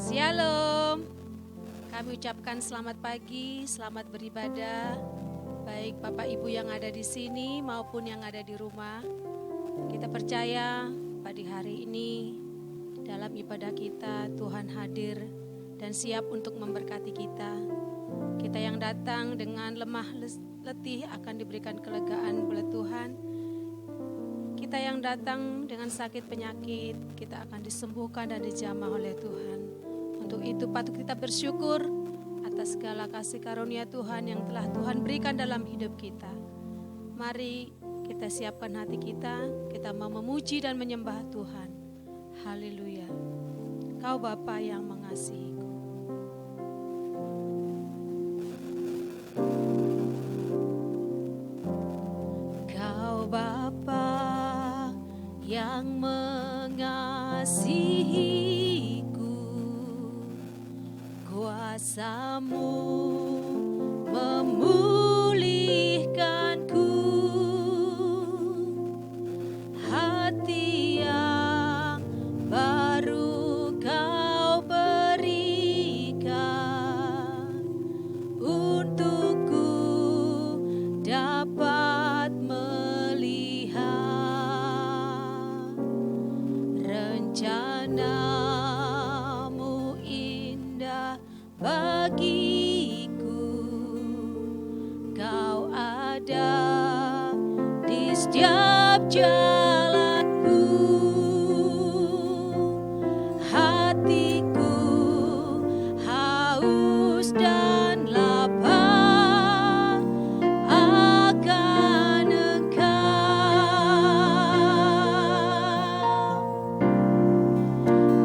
Shalom. Kami ucapkan selamat pagi, selamat beribadah. Baik Bapak Ibu yang ada di sini maupun yang ada di rumah. Kita percaya pada hari ini dalam ibadah kita Tuhan hadir dan siap untuk memberkati kita. Kita yang datang dengan lemah letih akan diberikan kelegaan oleh Tuhan. Kita yang datang dengan sakit penyakit, kita akan disembuhkan dan dijamah oleh Tuhan. Untuk itu patut kita bersyukur atas segala kasih karunia Tuhan yang telah Tuhan berikan dalam hidup kita. Mari kita siapkan hati kita mau memuji dan menyembah Tuhan. Haleluya. Kau Bapa yang mengasihiku. Kau Bapa yang mengasihiku, kuasa-Mu memulihkanku, hati yang baru Kau berikan, untukku dapat melihat rencana-Mu indah bagiku. Kau ada di setiap jalanku, hatiku haus dan lapar akan Engkau.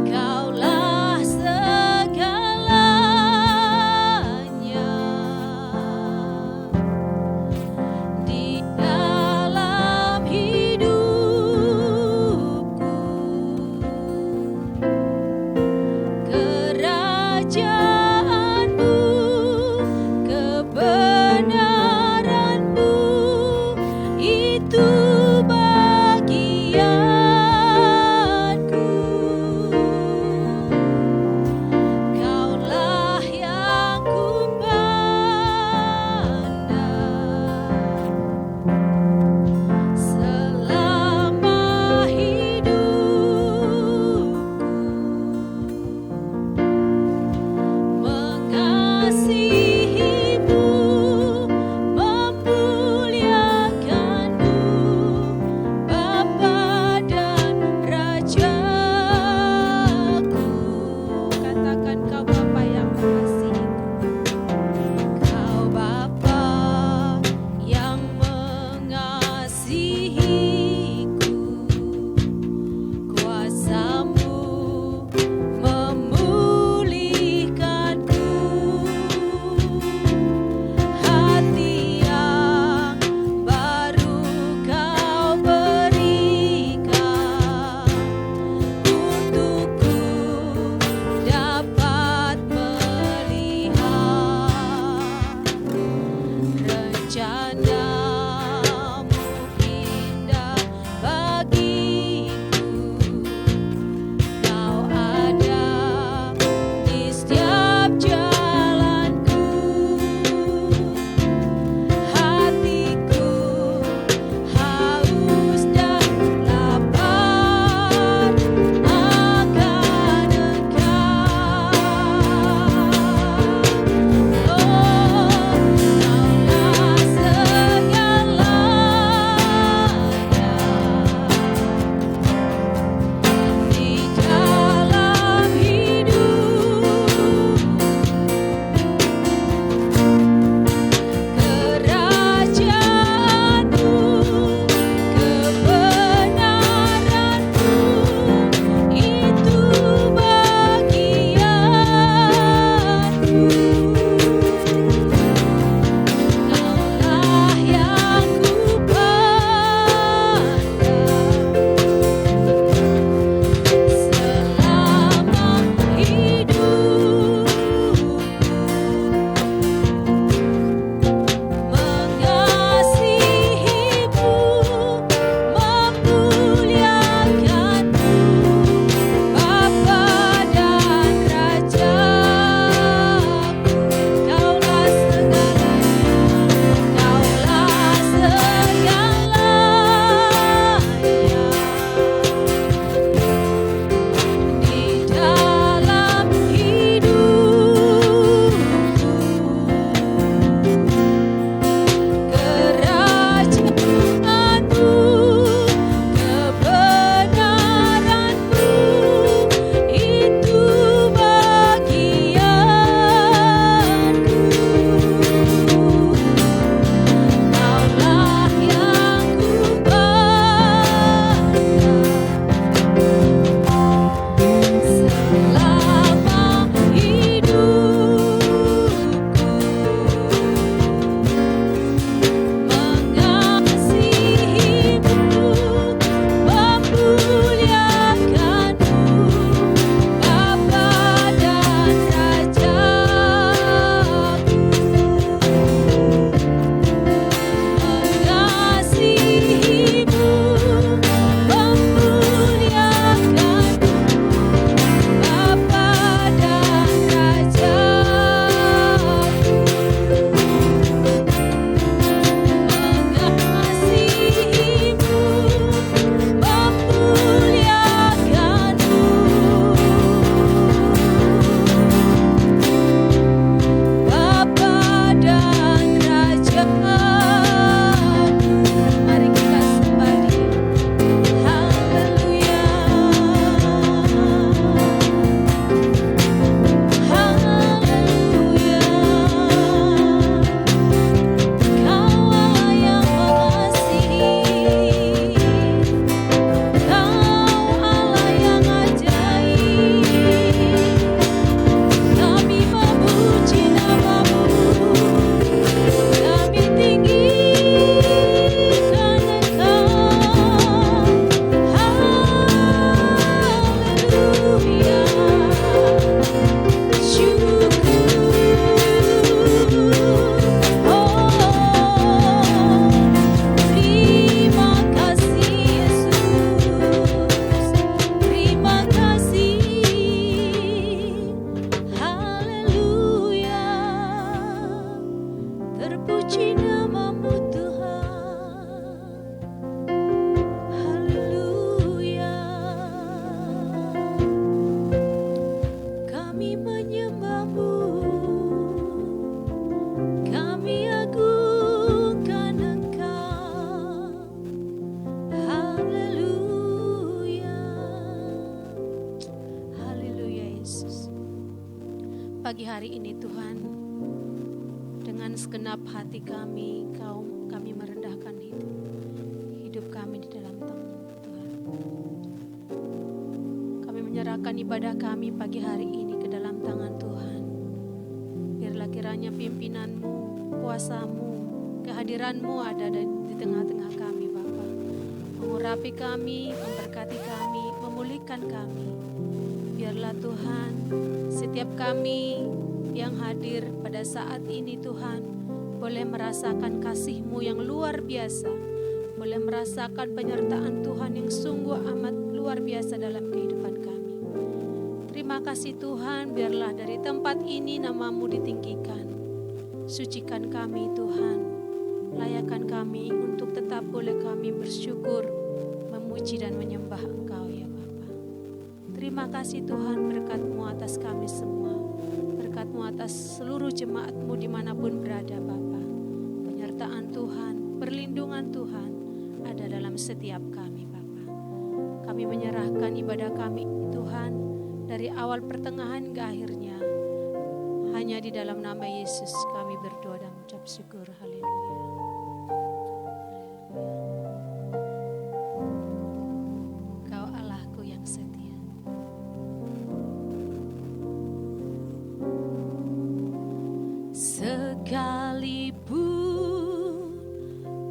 Kaulah segalanya di dalam hidupku. pagi hari ini Tuhan, dengan segenap hati kami, kami merendahkan hidup kami di dalam tangan Tuhan. Kami menyerahkan ibadah kami pagi hari ini ke dalam tangan Tuhan. Biarlah kiranya pimpinan-Mu, kuasa-Mu, kehadiran-Mu ada di tengah-tengah kami Bapa. Mengurapi kami, memberkati kami, memulihkan kami. Biarlah Tuhan, setiap kami yang hadir pada saat ini Tuhan, boleh merasakan kasih-Mu yang luar biasa, boleh merasakan penyertaan Tuhan yang sungguh amat luar biasa dalam kehidupan kami. Terima kasih Tuhan, biarlah dari tempat ini nama-Mu ditinggikan. Sucikan kami Tuhan, layakan kami untuk tetap boleh kami bersyukur, memuji dan menyembah Engkau ya Bapa. Terima kasih Tuhan, berkat-Mu atas kami semua, berkat-Mu atas seluruh jemaat-Mu dimanapun berada Bapa. Penyertaan Tuhan, perlindungan Tuhan ada dalam setiap kami Bapa. Kami menyerahkan ibadah kami Tuhan, dari awal pertengahan ke akhirnya, hanya di dalam nama Yesus kami berdoa dan mengucap syukur. Haleluya. Kau Allahku yang setia. Sekalipun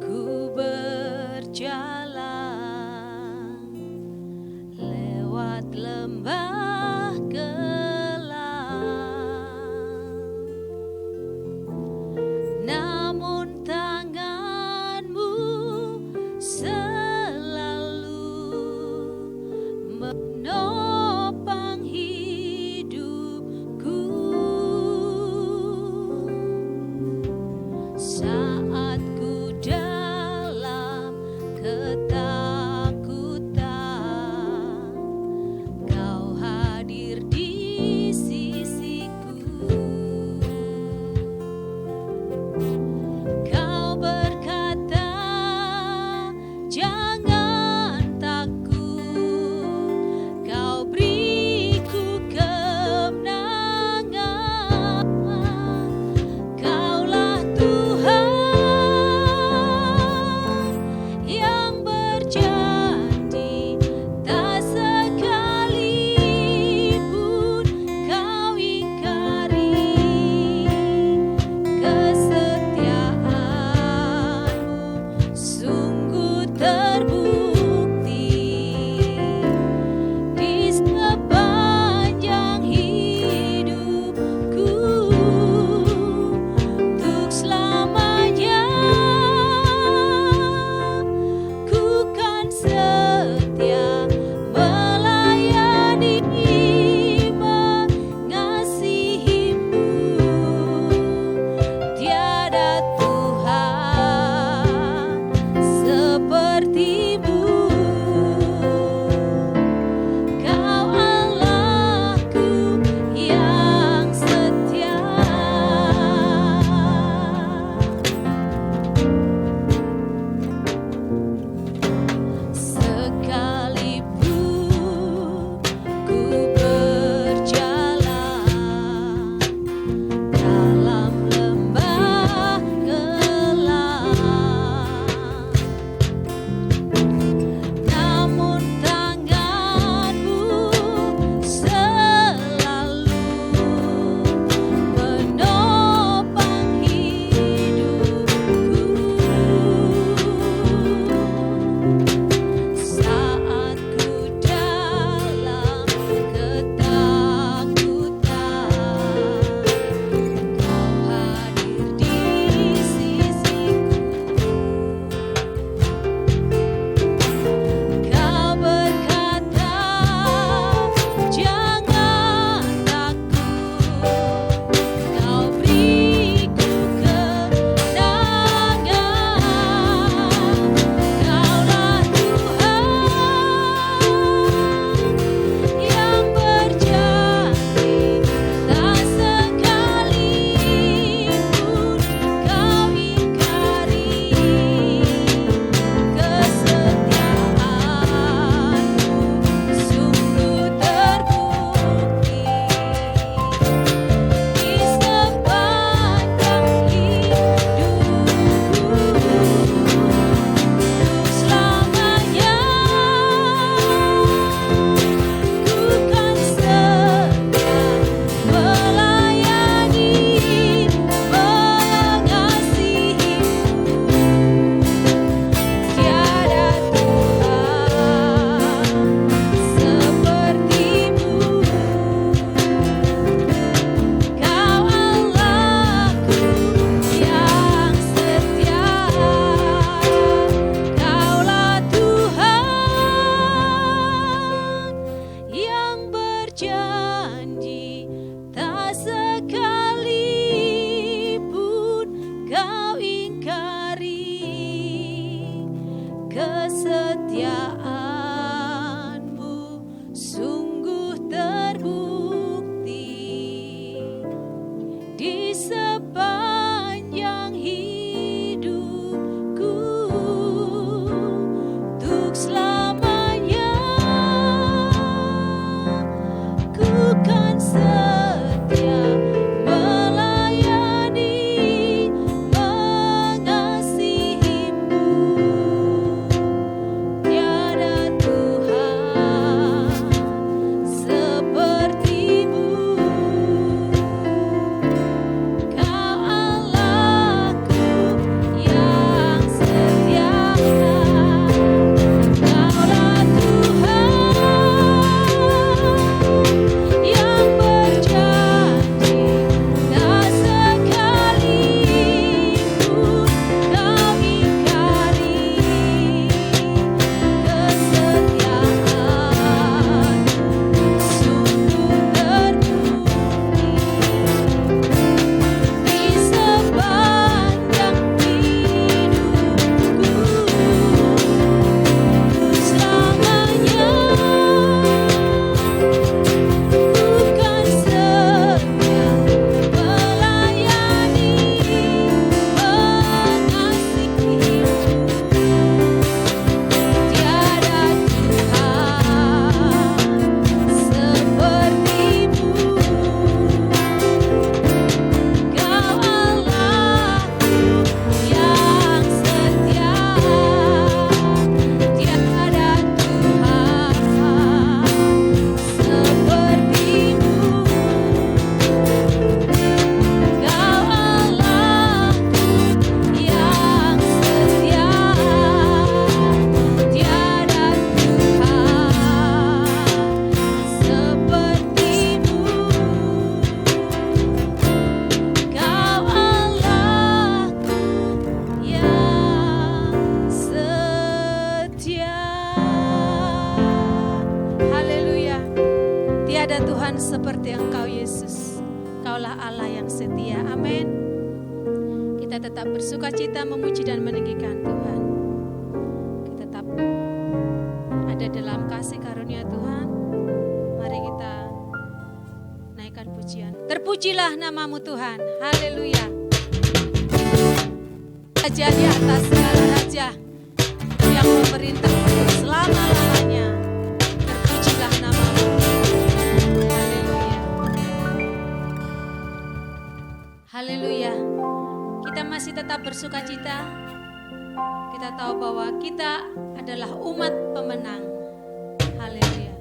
ku berjalan lewat lembah gelap, namun tak Tuhan seperti Engkau Yesus. Kaulah Allah yang setia. Amin. Kita tetap bersuka cita memuji dan meninggikan Tuhan. Kita tetap ada dalam kasih karunia Tuhan. Mari kita naikkan pujian. Terpujilah namamu Tuhan. Haleluya. Raja di atas segala raja yang memerintah untuk selama-lamanya. Terpujilah namamu. Haleluya. Haleluya. Kita masih tetap bersuka cita. Kita tahu bahwa kita adalah umat pemenang. Haleluya.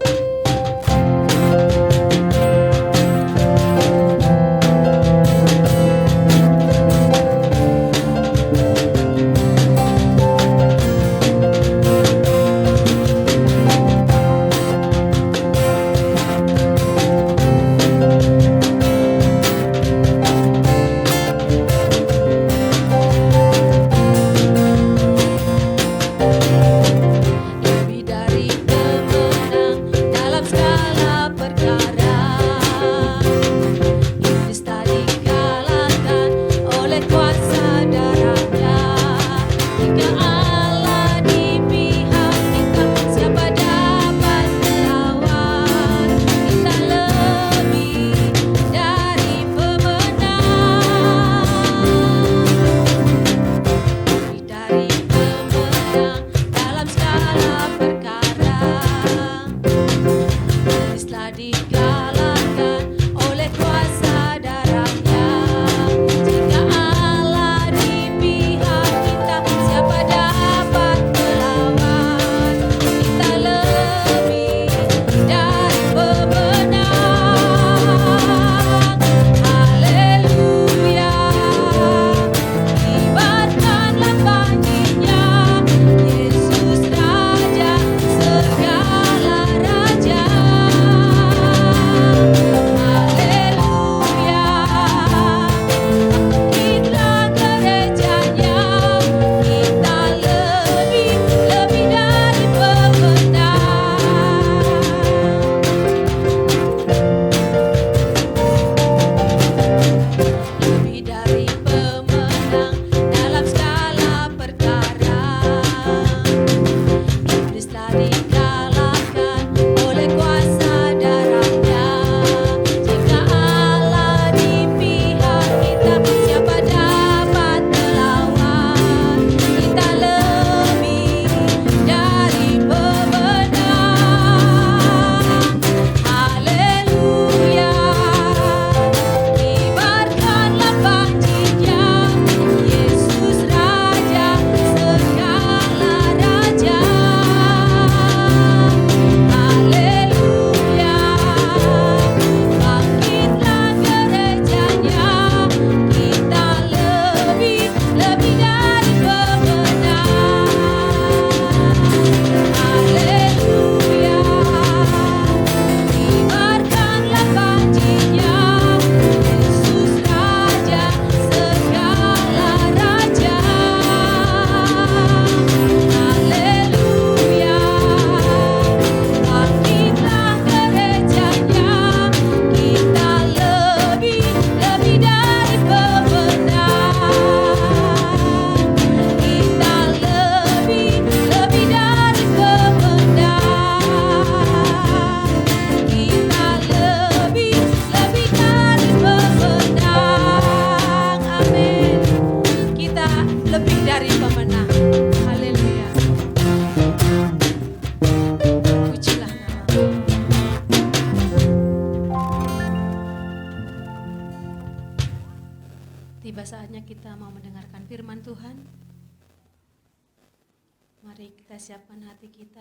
Siapkan hati kita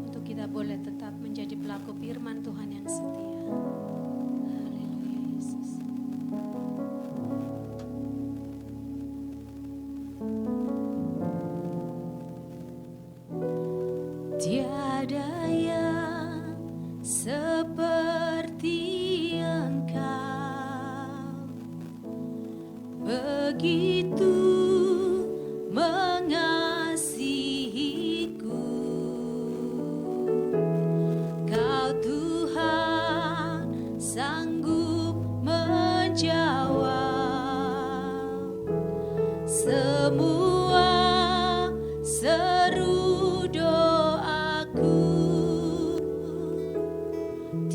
untuk kita boleh tetap menjadi pelaku firman Tuhan yang setia. Haleluya Yesus. Tiada yang seperti Engkau, begitu mengasihiku. Kau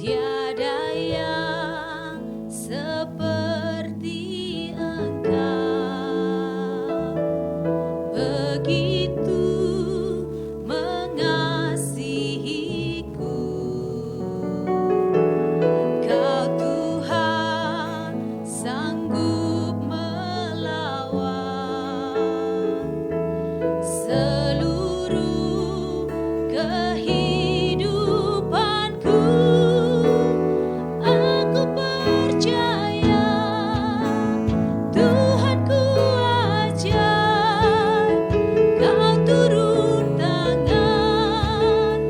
Tiada yang seperti Engkau, begitu mengasihiku. Kau Tuhan sanggup melawan seluruh kehidupanku. Aku percaya Tuhanku ajaib, Kau turun tangan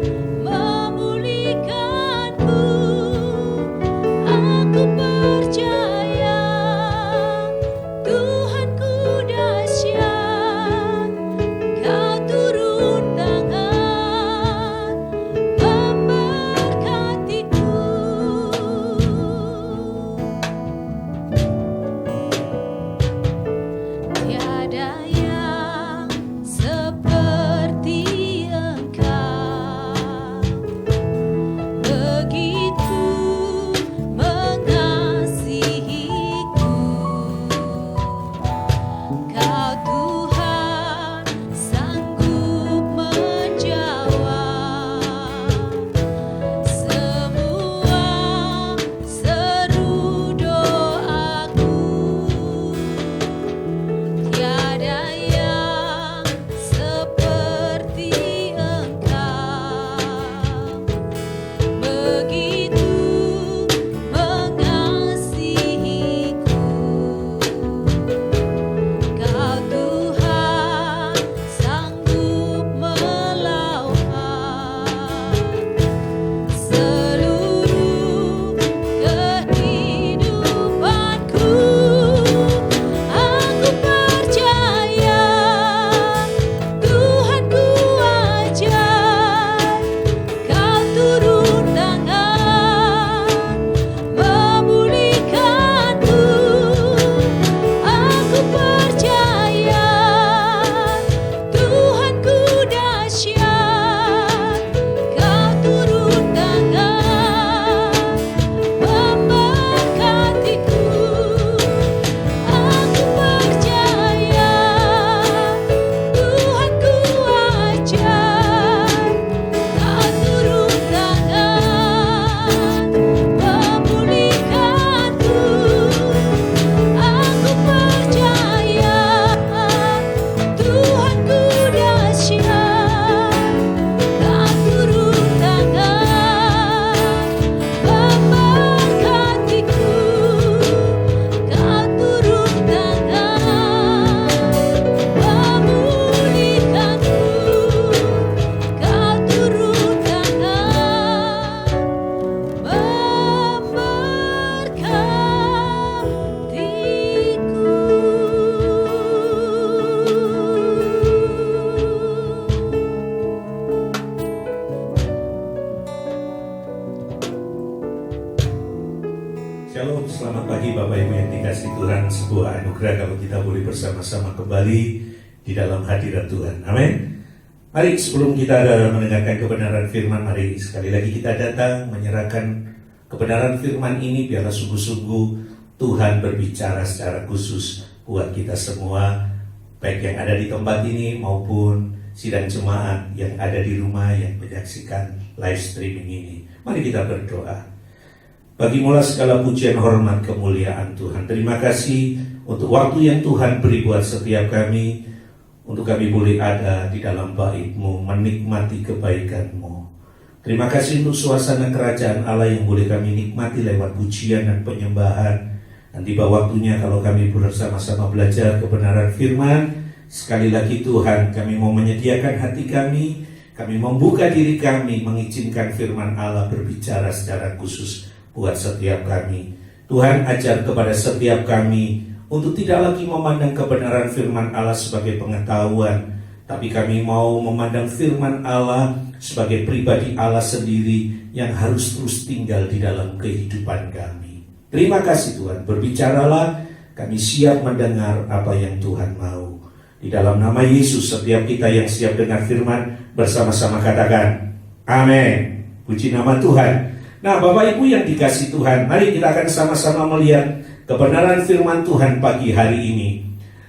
memulihkanku. Aku percaya Tuhanku dahsyat, Kau turun tangan memberkatiku. Tiada yang seperti Engkau, begitu mengasihiku. Kau Tuhan sanggup menjawab semua seru doaku. Tiada yang seperti Engkau, begitu mengasihiku. Kau Tuhan sanggup melawan seluruh kehidupanku. Aku percaya Tuhanku ajaib, Kau turun tangan memulihkanku. Aku percaya Tuhanku dahsyat, Kau turun tangan memberkatiku. Aku percaya Tuhanku ajaib, Kau turun tangan memulihkanku. Aku percaya Tuhanku dahsyat, Kau turun tangan memberkatiku. Kau turun tangan memulihkanku. Kau turun tangan Shalom, selamat pagi Bapak Ibu yang dikasih Tuhan. Sebuah anugerah kalau kita boleh bersama-sama kembali di dalam hadirat Tuhan. Amin. Mari sebelum kita mendengarkan kebenaran firman, mari sekali lagi kita datang menyerahkan kebenaran firman ini. Biarlah sungguh-sungguh Tuhan berbicara secara khusus buat kita semua, baik yang ada di tempat ini maupun sidang jemaat yang ada di rumah yang menyaksikan live streaming ini. Mari kita berdoa. Bagi mula segala pujian, hormat, kemuliaan Tuhan. Terima kasih untuk waktu yang Tuhan beri buat setiap kami, untuk kami boleh ada di dalam bait-Mu, menikmati kebaikan-Mu. Terima kasih untuk suasana kerajaan Allah yang boleh kami nikmati lewat pujian dan penyembahan. Dan tiba waktunya kalau kami bersama-sama belajar kebenaran firman. Sekali lagi Tuhan, kami mau menyediakan hati kami membuka diri kami, mengizinkan firman Allah berbicara secara khusus buat setiap kami. Tuhan, ajar kepada setiap kami untuk tidak lagi memandang kebenaran firman Allah sebagai pengetahuan, tapi kami mau memandang firman Allah sebagai pribadi Allah sendiri yang harus terus tinggal di dalam kehidupan kami. Terima kasih Tuhan, berbicaralah, kami siap mendengar apa yang Tuhan mau. Di dalam nama Yesus, setiap kita yang siap dengar firman bersama-sama katakan amin. Puji nama Tuhan. Nah, Bapak Ibu yang dikasihi Tuhan, mari kita akan sama-sama melihat kebenaran firman Tuhan pagi hari ini.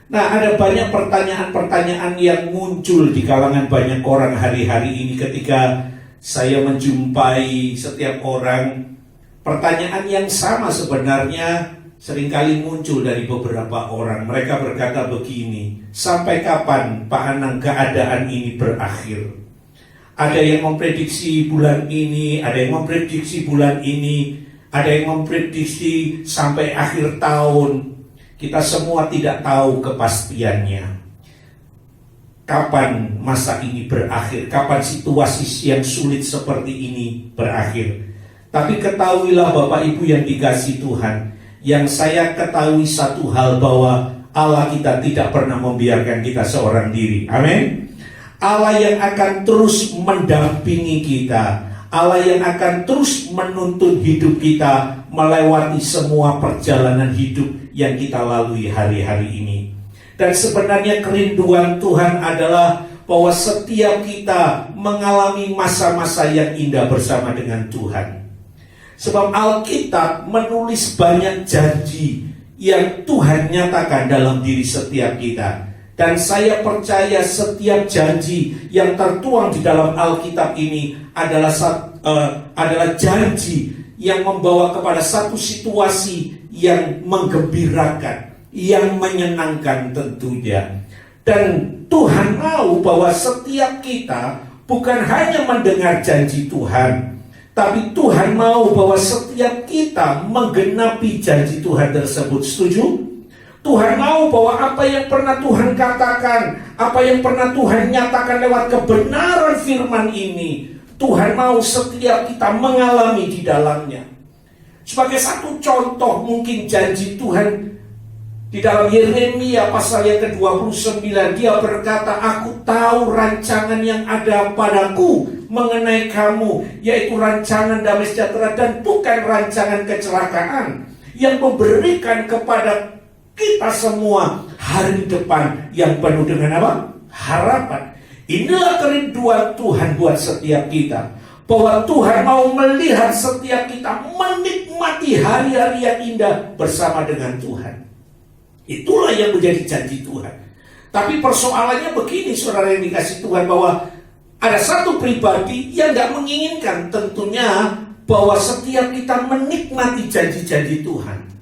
Nah, ada banyak pertanyaan-pertanyaan yang muncul di kalangan banyak orang hari-hari ini ketika saya menjumpai setiap orang. Pertanyaan yang sama sebenarnya seringkali muncul dari beberapa orang. Mereka berkata begini, sampai kapan Pak Anang keadaan ini berakhir? Ada yang memprediksi bulan ini, ada yang memprediksi bulan ini, ada yang memprediksi sampai akhir tahun. Kita semua tidak tahu kepastiannya. Kapan masa ini berakhir? Kapan situasi yang sulit seperti ini berakhir? Tapi ketahuilah Bapak Ibu yang dikasihi Tuhan, yang saya ketahui satu hal, bahwa Allah kita tidak pernah membiarkan kita seorang diri. Amin. Allah yang akan terus mendampingi kita, Allah yang akan terus menuntun hidup kita melewati semua perjalanan hidup yang kita lalui hari-hari ini. Dan sebenarnya kerinduan Tuhan adalah bahwa setiap kita mengalami masa-masa yang indah bersama dengan Tuhan. Sebab Alkitab menulis banyak janji yang Tuhan nyatakan dalam diri setiap kita. Dan saya percaya setiap janji yang tertuang di dalam Alkitab ini adalah janji yang membawa kepada satu situasi yang menggembirakan, yang menyenangkan tentunya. Dan Tuhan mau bahwa setiap kita bukan hanya mendengar janji Tuhan, tapi Tuhan mau bahwa setiap kita menggenapi janji Tuhan tersebut. Setuju? Tuhan mau bahwa apa yang pernah Tuhan katakan, apa yang pernah Tuhan nyatakan lewat kebenaran firman ini, Tuhan mau setiap kita mengalami di dalamnya. Sebagai satu contoh mungkin janji Tuhan di dalam Yeremia pasal yang ke-29, dia berkata, aku tahu rancangan yang ada padaku mengenai kamu, yaitu rancangan damai sejahtera dan bukan rancangan kecelakaan, yang memberikan kepada kita semua hari depan yang penuh dengan apa? Harapan. Inilah kerinduan Tuhan buat setiap kita, bahwa Tuhan mau melihat setiap kita menikmati hari-hari yang indah bersama dengan Tuhan. Itulah yang menjadi janji Tuhan. Tapi persoalannya begini, saudara yang dikasihi Tuhan, bahwa ada satu pribadi yang gak menginginkan tentunya bahwa setiap kita menikmati janji-janji Tuhan.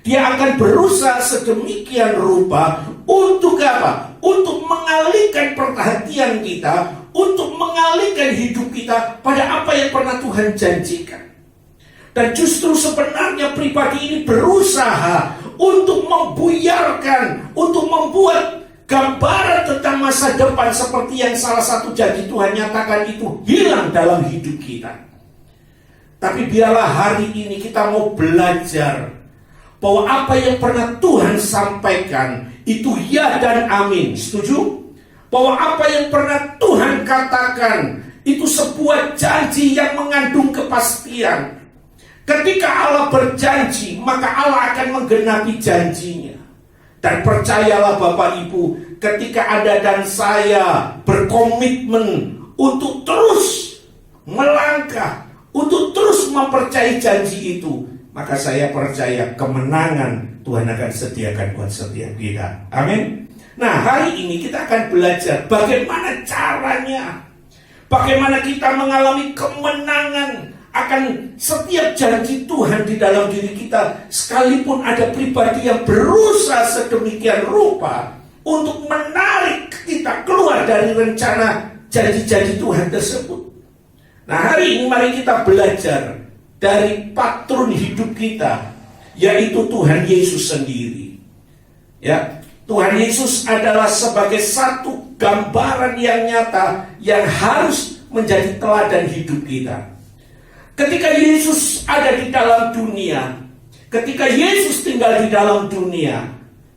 Dia akan berusaha sedemikian rupa untuk apa? Untuk mengalihkan perhatian kita, untuk mengalihkan hidup kita pada apa yang pernah Tuhan janjikan. Dan justru sebenarnya pribadi ini berusaha untuk membuyarkan, untuk membuat gambaran tentang masa depan seperti yang salah satu janji Tuhan nyatakan itu hilang dalam hidup kita. Tapi biarlah hari ini kita mau belajar bahwa apa yang pernah Tuhan sampaikan itu ya dan amin. Setuju? Bahwa apa yang pernah Tuhan katakan itu sebuah janji yang mengandung kepastian. Ketika Allah berjanji, maka Allah akan menggenapi janjinya. Dan percayalah Bapak Ibu, ketika Anda dan saya berkomitmen untuk terus melangkah, untuk terus mempercayai janji itu, maka saya percaya kemenangan Tuhan akan sediakan buat setiap kita. Amin. Nah, hari ini kita akan belajar bagaimana caranya, bagaimana kita mengalami kemenangan akan setiap janji Tuhan di dalam diri kita, sekalipun ada pribadi yang berusaha sedemikian rupa untuk menarik kita keluar dari rencana janji-janji Tuhan tersebut. Nah, hari ini mari kita belajar dari patron hidup kita, yaitu Tuhan Yesus sendiri. Ya, Tuhan Yesus adalah sebagai satu gambaran yang nyata yang harus menjadi teladan hidup kita. Ketika Yesus ada di dalam dunia, ketika Yesus tinggal di dalam dunia,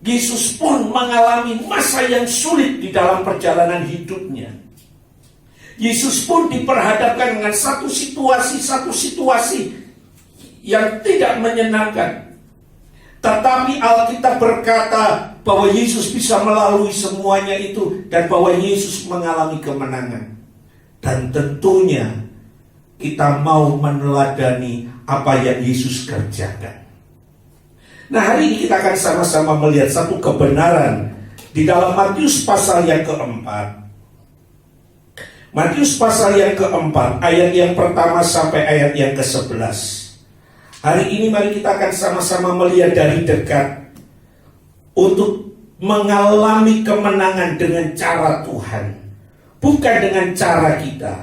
Yesus pun mengalami masa yang sulit di dalam perjalanan hidupnya. Yesus pun diperhadapkan dengan satu situasi yang tidak menyenangkan. Tetapi Alkitab berkata bahwa Yesus bisa melalui semuanya itu dan bahwa Yesus mengalami kemenangan. Dan tentunya kita mau meneladani apa yang Yesus kerjakan. Nah, hari ini kita akan sama-sama melihat satu kebenaran di dalam Matius pasal yang keempat. Matius pasal yang keempat, ayat yang pertama sampai ayat yang ke-11. Hari ini mari kita akan sama-sama melihat dari dekat untuk mengalami kemenangan dengan cara Tuhan. Bukan dengan cara kita,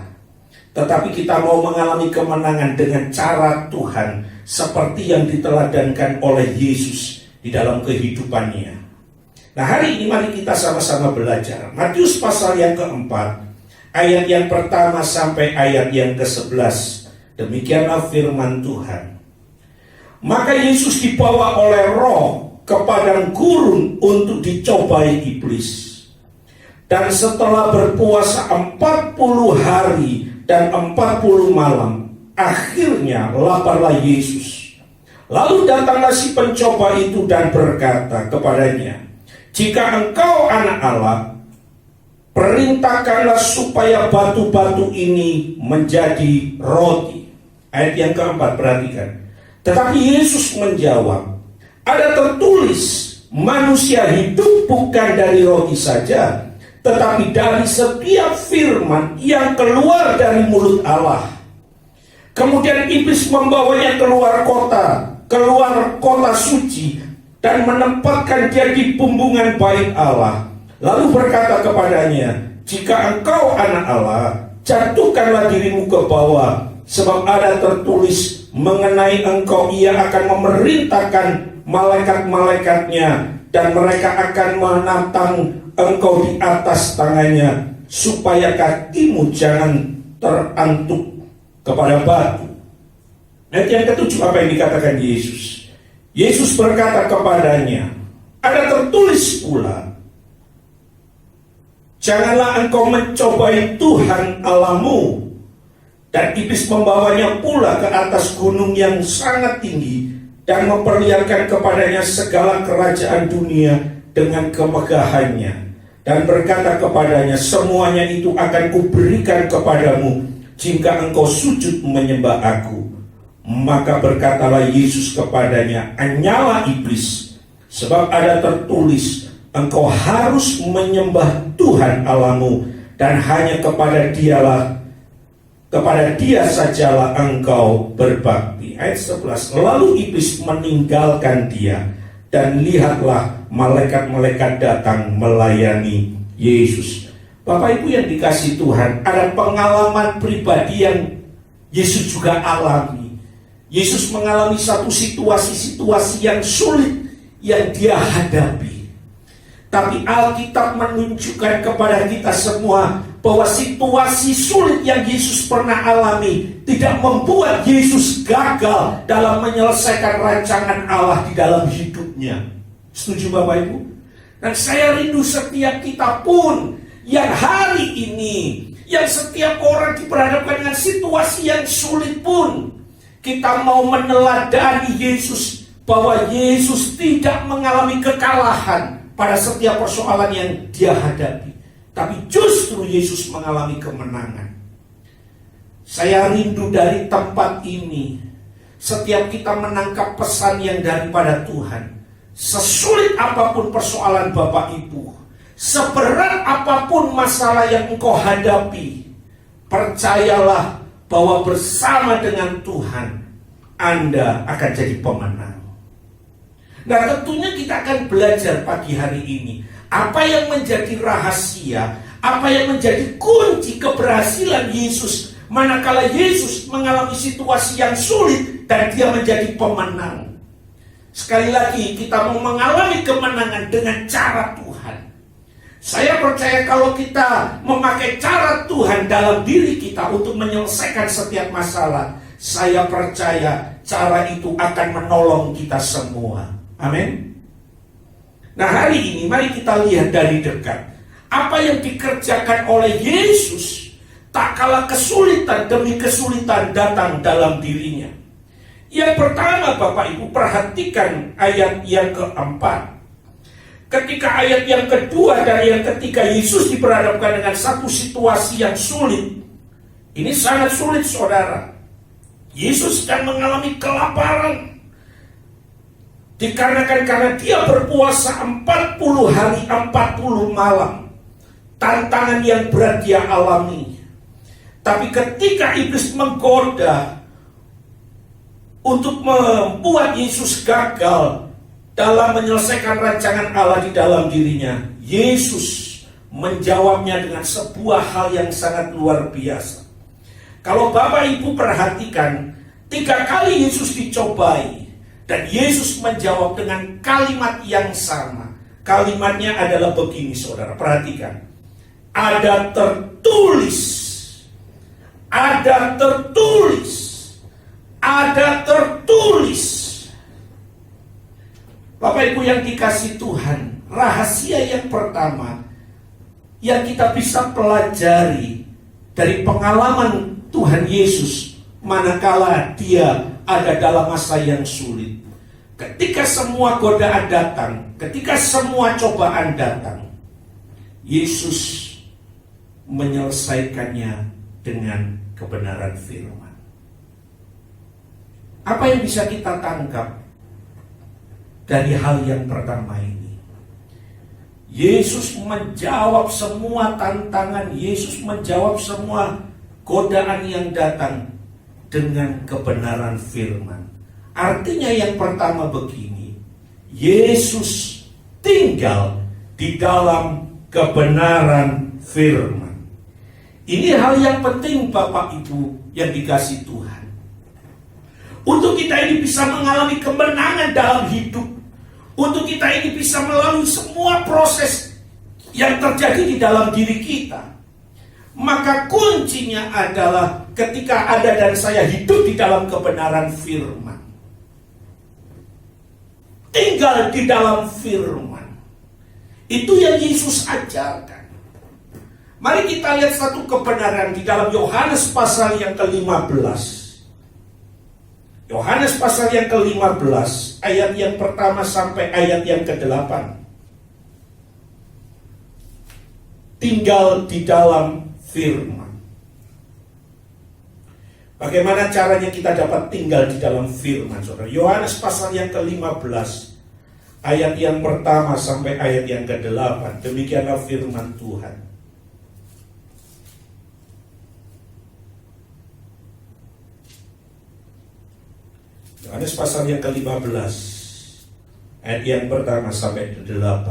tetapi kita mau mengalami kemenangan dengan cara Tuhan, seperti yang diteladankan oleh Yesus di dalam kehidupannya. Nah, hari ini mari kita sama-sama belajar Matius pasal yang keempat, ayat yang pertama sampai ayat yang ke-11. Demikianlah firman Tuhan. Maka Yesus dibawa oleh Roh ke padang gurun untuk dicobai iblis. Dan setelah berpuasa 40 hari dan 40 malam, akhirnya laparlah Yesus. Lalu datanglah si pencoba itu dan berkata kepadanya, "Jika engkau anak Allah, perintahkanlah supaya batu-batu ini menjadi roti." Ayat yang keempat, perhatikan. Tetapi Yesus menjawab, "Ada tertulis, manusia hidup bukan dari roti saja, tetapi dari setiap firman yang keluar dari mulut Allah." Kemudian iblis membawanya keluar kota suci, dan menempatkan dia di bumbungan bait Allah. Lalu berkata kepadanya, "Jika engkau anak Allah, jatuhkanlah dirimu ke bawah, sebab ada tertulis mengenai engkau, ia akan memerintahkan malaikat-malaikatnya, dan mereka akan menatang engkau di atas tangannya, supaya kakimu jangan terantuk kepada batu." Ayat yang ke-7, apa yang dikatakan Yesus? Yesus berkata kepadanya, "Ada tertulis pula, janganlah engkau mencobai Tuhan Allahmu." Dan iblis membawanya pula ke atas gunung yang sangat tinggi, dan memperlihatkan kepadanya segala kerajaan dunia dengan kemegahannya, dan berkata kepadanya, "Semuanya itu akan kuberikan kepadamu jika engkau sujud menyembah aku." Maka berkatalah Yesus kepadanya, "Anyalah iblis, sebab ada tertulis, engkau harus menyembah Tuhan Allahmu, dan hanya kepada Dia sajalah engkau berbakti." Ayat 11. Lalu iblis meninggalkan dia, dan lihatlah malaikat-malaikat datang melayani Yesus. Bapak Ibu yang dikasihi Tuhan, ada pengalaman pribadi yang Yesus juga alami. Yesus mengalami satu situasi-situasi yang sulit yang dia hadapi. Tapi Alkitab menunjukkan kepada kita semua bahwa situasi sulit yang Yesus pernah alami tidak membuat Yesus gagal dalam menyelesaikan rancangan Allah di dalam hidupnya. Setuju Bapak Ibu? Dan saya rindu setiap kita pun yang hari ini, yang setiap orang diperhadapkan dengan situasi yang sulit pun, kita mau meneladani Yesus, bahwa Yesus tidak mengalami kekalahan pada setiap persoalan yang dia hadapi, tapi justru Yesus mengalami kemenangan. Saya rindu dari tempat ini, setiap kita menangkap pesan yang daripada Tuhan. Sesulit apapun persoalan Bapak Ibu, seberat apapun masalah yang engkau hadapi, percayalah bahwa bersama dengan Tuhan Anda akan jadi pemenang. Nah, tentunya kita akan belajar pagi hari ini apa yang menjadi rahasia, apa yang menjadi kunci keberhasilan Yesus manakala Yesus mengalami situasi yang sulit dan dia menjadi pemenang. Sekali lagi, kita mau mengalami kemenangan dengan cara Tuhan. Saya percaya kalau kita memakai cara Tuhan dalam diri kita untuk menyelesaikan setiap masalah, saya percaya cara itu akan menolong kita semua. Amin. Nah, hari ini mari kita lihat dari dekat apa yang dikerjakan oleh Yesus tak kalah kesulitan demi kesulitan datang dalam dirinya. Yang pertama, Bapak Ibu, perhatikan ayat yang keempat. Ketika ayat yang kedua dan yang ketiga Yesus diperhadapkan dengan satu situasi yang sulit. Ini sangat sulit, saudara. Yesus sedang mengalami kelaparan. Dikarenakan karena dia berpuasa 40 hari 40 malam. Tantangan yang berat dia alami. Tapi ketika iblis menggoda untuk membuat Yesus gagal dalam menyelesaikan rancangan Allah di dalam dirinya, Yesus menjawabnya dengan sebuah hal yang sangat luar biasa. Kalau Bapak Ibu perhatikan, 3 kali Yesus dicobai dan Yesus menjawab dengan kalimat yang sama. Kalimatnya adalah begini, saudara, perhatikan. Ada tertulis, ada tertulis, ada tertulis. Bapak Ibu yang dikasihi Tuhan, rahasia yang pertama yang kita bisa pelajari dari pengalaman Tuhan Yesus manakala dia ada dalam masa yang sulit. Ketika semua godaan datang, ketika semua cobaan datang, Yesus menyelesaikannya dengan kebenaran firman. Apa yang bisa kita tangkap dari hal yang pertama ini? Yesus menjawab semua tantangan, Yesus menjawab semua godaan yang datang dengan kebenaran firman. Artinya yang pertama begini, Yesus tinggal di dalam kebenaran firman. Ini hal yang penting Bapak Ibu yang dikasihi Tuhan. Untuk kita ini bisa mengalami kemenangan dalam hidup, untuk kita ini bisa melalui semua proses yang terjadi di dalam diri kita, maka kuncinya adalah ketika Anda dan saya hidup di dalam kebenaran firman. Tinggal di dalam firman. Itu yang Yesus ajarkan. Mari kita lihat satu kebenaran di dalam Yohanes pasal yang ke-15. Yohanes pasal yang ke-15, ayat yang pertama sampai ayat yang ke-8. Tinggal di dalam firman. Bagaimana caranya kita dapat tinggal di dalam firman, saudara? Yohanes pasal yang ke-15, ayat yang pertama sampai ayat yang ke-8. Demikianlah firman Tuhan. Yohanes pasal yang ke-15, ayat yang pertama sampai ke-8.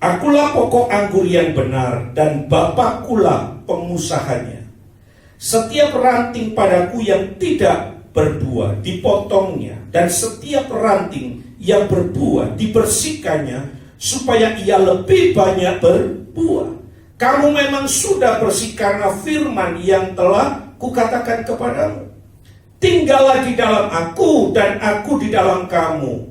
Akulah pokok anggur yang benar, dan Bapakkulah pengusahanya. Setiap ranting padaku yang tidak berbuah dipotongnya, dan setiap ranting yang berbuah dibersihkannya, supaya ia lebih banyak berbuah. Kamu memang sudah bersih karena firman yang telah kukatakan kepadamu. Tinggallah di dalam aku dan aku di dalam kamu.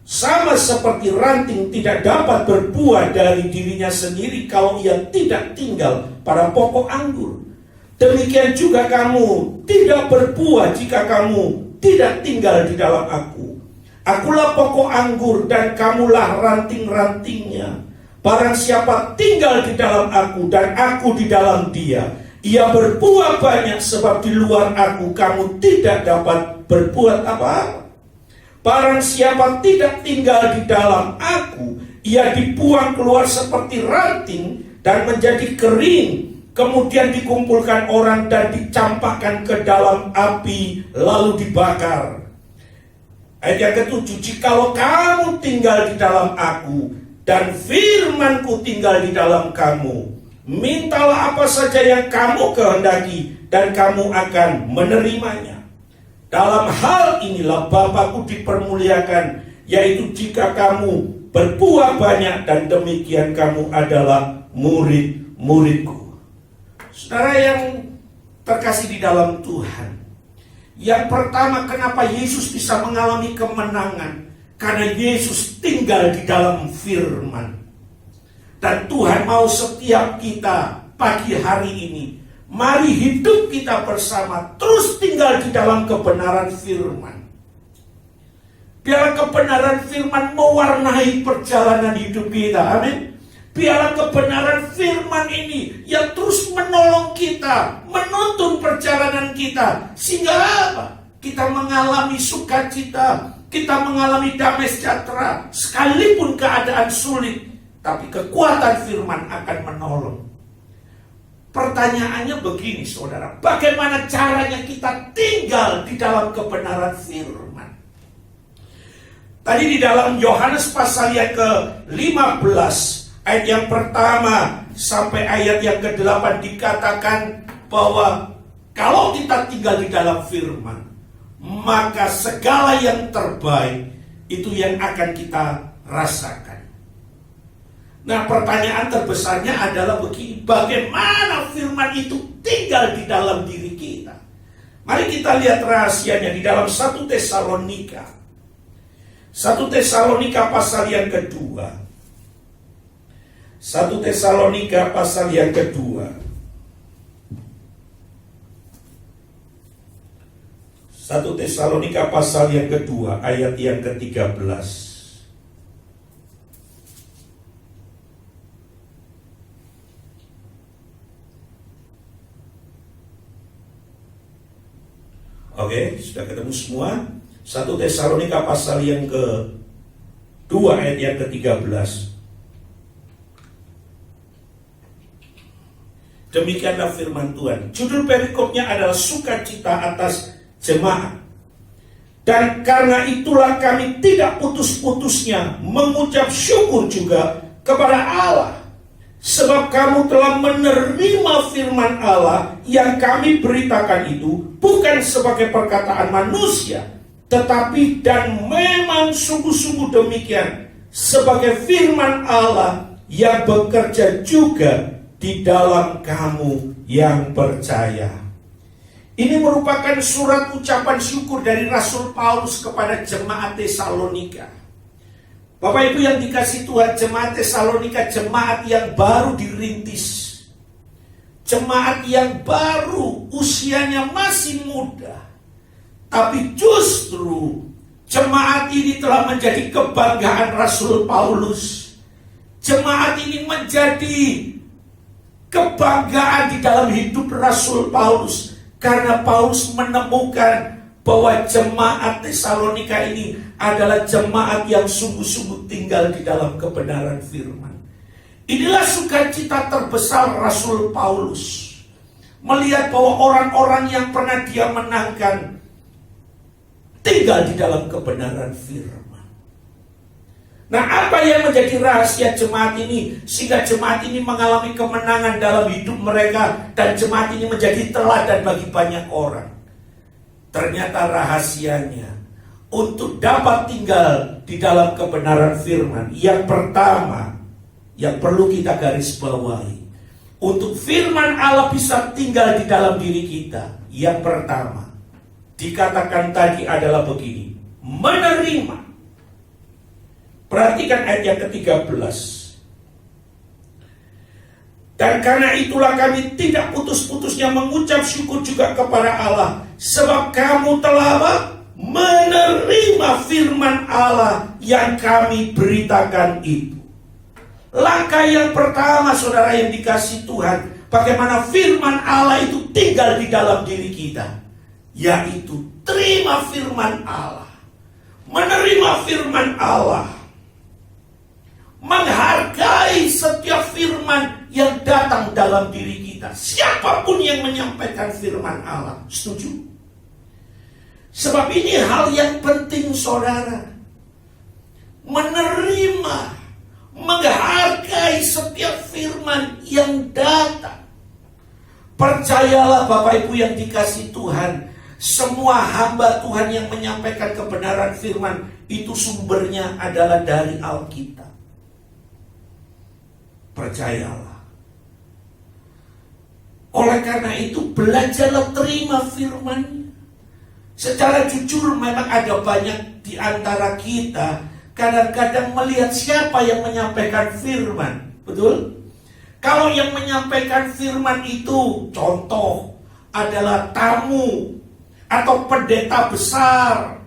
Sama seperti ranting tidak dapat berbuah dari dirinya sendiri kalau ia tidak tinggal pada pokok anggur. Demikian juga kamu tidak berbuah jika kamu tidak tinggal di dalam aku. Akulah pokok anggur dan kamulah ranting-rantingnya. Barang siapa tinggal di dalam aku dan aku di dalam dia, ia berbuah banyak, sebab di luar aku kamu tidak dapat berbuat apa-apa. Barang siapa tidak tinggal di dalam aku, ia dibuang keluar seperti ranting dan menjadi kering, kemudian dikumpulkan orang dan dicampakkan ke dalam api lalu dibakar. Ayat yang ke-7, jikalau kamu tinggal di dalam aku dan firmanku tinggal di dalam kamu, mintalah apa saja yang kamu kehendaki dan kamu akan menerimanya. Dalam hal inilah Bapakku dipermuliakan, yaitu jika kamu berbuah banyak, dan demikian kamu adalah murid-muridku. Saudara yang terkasih di dalam Tuhan, yang pertama kenapa Yesus bisa mengalami kemenangan? Karena Yesus tinggal di dalam firman. Dan Tuhan mau setiap kita pagi hari ini, mari hidup kita bersama terus tinggal di dalam kebenaran firman. Biar kebenaran firman mewarnai perjalanan hidup kita. Amin. Biarlah kebenaran firman ini yang terus menolong kita, menuntun perjalanan kita. Sehingga apa? Kita mengalami sukacita, kita mengalami damai sejahtera. Sekalipun keadaan sulit, tapi kekuatan firman akan menolong. Pertanyaannya begini saudara, bagaimana caranya kita tinggal di dalam kebenaran firman? Tadi di dalam Yohanes pasal yang ke-15, ayat yang pertama sampai ayat yang ke-8 dikatakan bahwa kalau kita tinggal di dalam firman, maka segala yang terbaik itu yang akan kita rasakan. Nah, pertanyaan terbesarnya adalah begini, bagaimana firman itu tinggal di dalam diri kita? Mari kita lihat rahasianya di dalam 1 Tesalonika. 1 Tesalonika pasal yang kedua. 1 Tesalonika pasal yang kedua. 1 Tesalonika pasal yang kedua ayat yang ke-13. Oke, sudah ketemu semua? 1 Tesalonika pasal yang ke-2 ayat yang ke-13. Demikianlah firman Tuhan. Judul perikopnya adalah sukacita atas jemaat. Dan karena itulah kami tidak putus-putusnya mengucap syukur juga kepada Allah. Sebab kamu telah menerima firman Allah yang kami beritakan itu bukan sebagai perkataan manusia, tetapi dan memang sungguh-sungguh demikian sebagai firman Allah yang bekerja juga di dalam kamu yang percaya. Ini merupakan surat ucapan syukur dari Rasul Paulus kepada jemaat Tesalonika. Bapak Ibu yang dikasih Tuhan, jemaat Tesalonika jemaat yang baru dirintis. Jemaat yang baru, usianya masih muda. Tapi justru jemaat ini telah menjadi kebanggaan Rasul Paulus. Jemaat ini menjadi kebanggaan di dalam hidup Rasul Paulus. Karena Paulus menemukan bahwa jemaat Tesalonika ini adalah jemaat yang sungguh-sungguh tinggal di dalam kebenaran firman. Inilah sukacita terbesar Rasul Paulus. Melihat bahwa orang-orang yang pernah dia menangkan tinggal di dalam kebenaran firman. Nah, apa yang menjadi rahasia jemaat ini sehingga jemaat ini mengalami kemenangan dalam hidup mereka dan jemaat ini menjadi teladan bagi banyak orang? Ternyata rahasianya untuk dapat tinggal di dalam kebenaran firman, yang pertama yang perlu kita garis bawahi, untuk firman Allah bisa tinggal di dalam diri kita, yang pertama dikatakan tadi adalah begini, menerima. Perhatikan ayat yang ke-13. Dan karena itulah kami tidak putus-putusnya mengucap syukur juga kepada Allah, sebab kamu telah menerima firman Allah yang kami beritakan itu. Langkah yang pertama saudara yang dikasih Tuhan, bagaimana firman Allah itu tinggal di dalam diri kita, yaitu terima firman Allah, menerima firman Allah, menghargai setiap firman yang datang dalam diri kita. Siapapun yang menyampaikan firman Allah, setuju? Sebab ini hal yang penting saudara. Menerima, menghargai setiap firman yang datang. Percayalah Bapak Ibu yang dikasih Tuhan, semua hamba Tuhan yang menyampaikan kebenaran firman itu sumbernya adalah dari Alkitab. Percayalah. Oleh karena itu belajarlah terima firman. Secara jujur memang ada banyak di antara kita kadang-kadang melihat siapa yang menyampaikan firman. Betul? Kalau yang menyampaikan firman itu contoh adalah tamu atau pendeta besar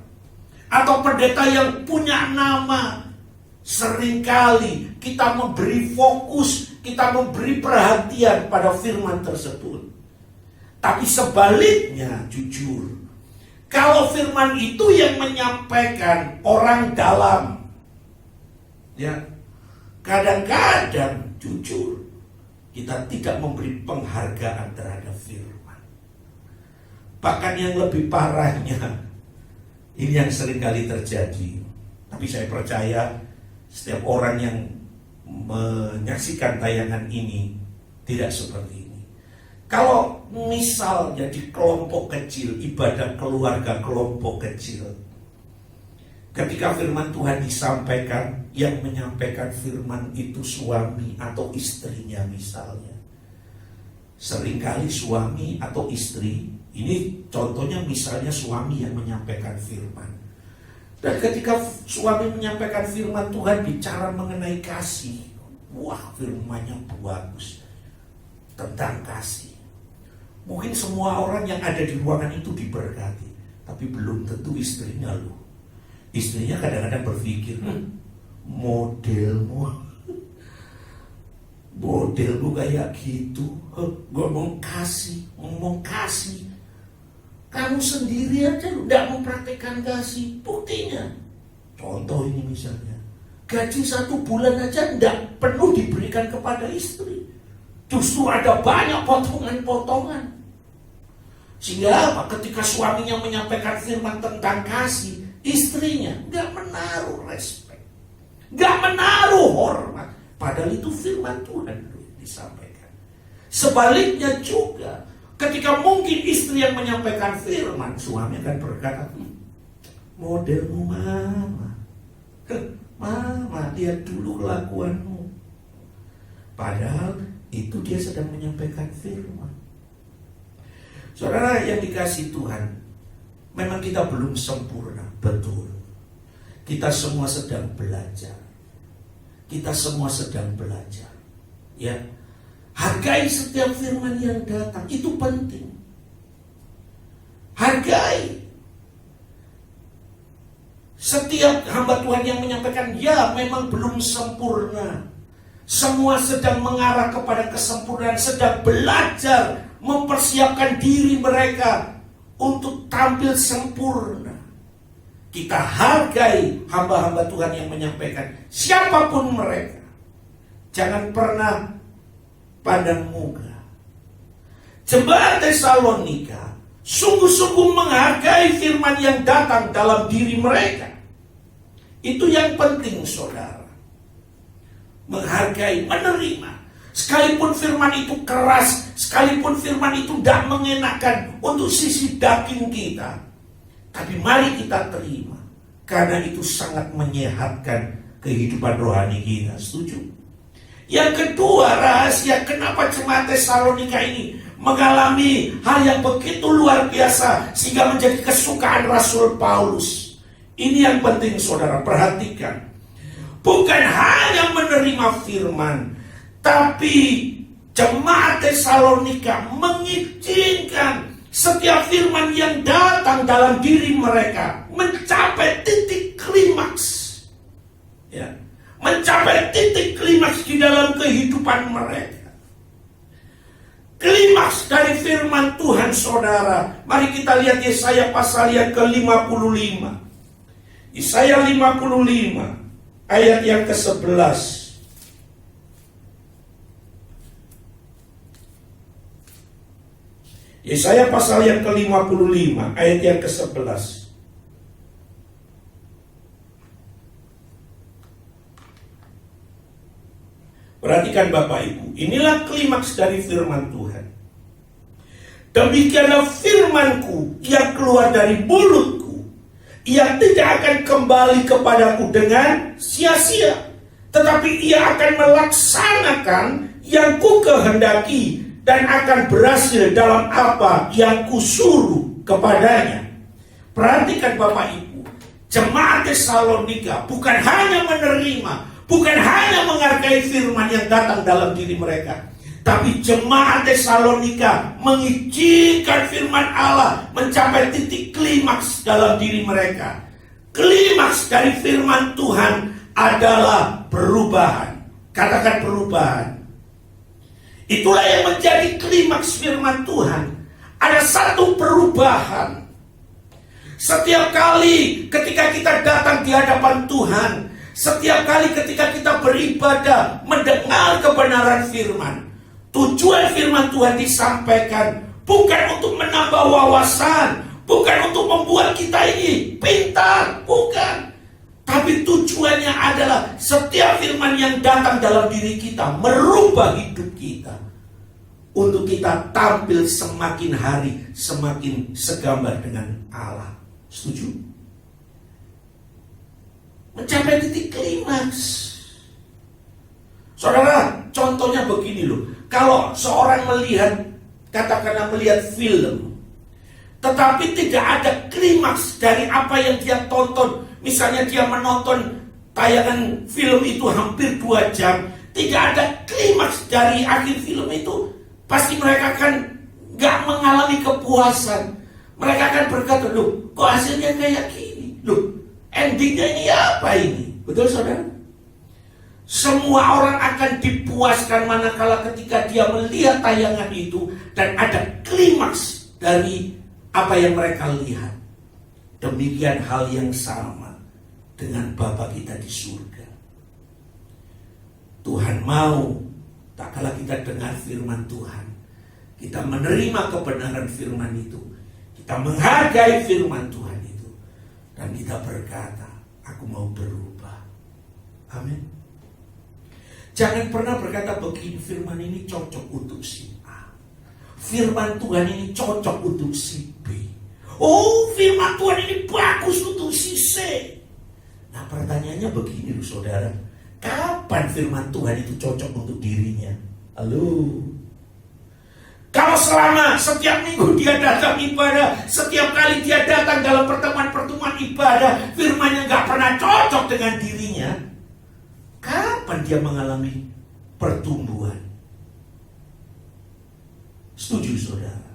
atau pendeta yang punya nama, Seringkali kita memberi fokus, kita memberi perhatian pada firman tersebut. Tapi sebaliknya, jujur, kalau firman itu yang menyampaikan orang dalam, ya, kadang-kadang jujur kita tidak memberi penghargaan terhadap firman. Bahkan yang lebih parahnya, ini yang seringkali terjadi. Tapi saya percaya setiap orang yang menyaksikan tayangan ini tidak seperti ini. Kalau misalnya di kelompok kecil, ibadah keluarga kelompok kecil, ketika firman Tuhan disampaikan, yang menyampaikan firman itu suami atau istrinya misalnya. Seringkali suami atau istri, ini contohnya misalnya suami yang menyampaikan firman. Dan ketika suami menyampaikan firman Tuhan bicara mengenai kasih, wah firmannya bagus tentang kasih. Mungkin semua orang yang ada di ruangan itu diberkati, tapi belum tentu istrinya loh. Istrinya kadang-kadang berpikir, modelmu kayak gitu, ngomong kasih. Kamu sendiri aja tidak mempraktekkan kasih. Buktinya, contoh ini misalnya, gaji 1 bulan aja tidak penuh diberikan kepada istri. Justru ada banyak potongan-potongan. Sehingga apa? Ketika suaminya menyampaikan firman tentang kasih, istrinya nggak menaruh respect, nggak menaruh hormat. Padahal itu firman Tuhan disampaikan. Sebaliknya juga, ketika mungkin istri yang menyampaikan firman, suami akan berkata, modelmu mama, lihat dulu kelakuanmu. Padahal itu dia sedang menyampaikan firman. Saudara yang dikasihi Tuhan, memang kita belum sempurna, betul. Kita semua sedang belajar. Ya, hargai setiap firman yang datang, itu penting. Hargai setiap hamba Tuhan yang menyampaikan, ya memang belum sempurna. Semua sedang mengarah kepada kesempurnaan, sedang belajar mempersiapkan diri mereka untuk tampil sempurna. Kita hargai hamba-hamba Tuhan yang menyampaikan, siapapun mereka. Jangan pernah pandang muka. Jemaat Tesalonika sungguh-sungguh menghargai firman yang datang dalam diri mereka. Itu yang penting, saudara. Menghargai, menerima. Sekalipun firman itu keras, sekalipun firman itu tidak mengenakan untuk sisi daging kita, tapi mari kita terima, karena itu sangat menyehatkan kehidupan rohani kita. Setuju? Yang kedua, rahasia kenapa jemaat Tesalonika ini mengalami hal yang begitu luar biasa sehingga menjadi kesukaan Rasul Paulus. Ini yang penting, saudara, perhatikan. Bukan hanya menerima firman, tapi jemaat Tesalonika mengizinkan setiap firman yang datang dalam diri mereka mencapai titik klimaks. Ya, mencapai titik klimaks di dalam kehidupan mereka. Klimaks dari firman Tuhan, saudara. Mari kita lihat Yesaya pasal yang ke-55. Yesaya 55 ayat yang ke-11. Yesaya pasal yang ke-55 ayat yang ke-11. Perhatikan Bapak Ibu, inilah klimaks dari firman Tuhan. Demikianlah firmanku yang keluar dari mulutku, ia tidak akan kembali kepadaku dengan sia-sia, tetapi ia akan melaksanakan yang ku kehendaki dan akan berhasil dalam apa yang kusuruh kepadanya. Perhatikan Bapak Ibu, jemaat Tesalonika bukan hanya menerima, bukan hanya menghargai firman yang datang dalam diri mereka, tapi jemaat Tesalonika mengizinkan firman Allah mencapai titik klimaks dalam diri mereka. Klimaks dari firman Tuhan adalah perubahan. Katakan perubahan. Itulah yang menjadi klimaks firman Tuhan. Ada satu perubahan. Setiap kali ketika kita datang di hadapan Tuhan, setiap kali ketika kita beribadah, mendengar kebenaran firman, tujuan firman Tuhan disampaikan bukan untuk menambah wawasan, bukan untuk membuat kita ini pintar, bukan. Tapi tujuannya adalah setiap firman yang datang dalam diri kita merubah hidup kita, untuk kita tampil semakin hari semakin segambar dengan Allah. Setuju? Mencapai titik klimaks. Saudara, contohnya begini loh. Kalau seorang melihat, katakanlah melihat film, tetapi tidak ada klimaks dari apa yang dia tonton. Misalnya dia menonton tayangan film itu hampir 2 jam, tidak ada klimaks dari akhir film itu, pasti mereka akan gak mengalami kepuasan. Mereka akan berkata, loh kok hasilnya kayak gini? Loh endingnya ini apa ini? Betul saudara? Semua orang akan dipuaskan manakala ketika dia melihat tayangan itu dan ada klimaks dari apa yang mereka lihat. Demikian hal yang sama dengan Bapa kita di surga. Tuhan mau tak kala kita dengar firman Tuhan, kita menerima kebenaran firman itu, kita menghargai firman Tuhan itu, dan kita berkata, aku mau berubah. Amin. Jangan pernah berkata begini, firman ini cocok untuk si A, firman Tuhan ini cocok untuk si B, oh firman Tuhan ini bagus untuk si C. Nah pertanyaannya begini loh saudara, kapan firman Tuhan itu cocok untuk dirinya? Halo. Kalau selama setiap minggu dia datang ibadah, setiap kali dia datang dalam pertemuan-pertemuan ibadah, firman-Nya gak pernah cocok dengan dirinya, kapan dia mengalami pertumbuhan? Setuju saudara?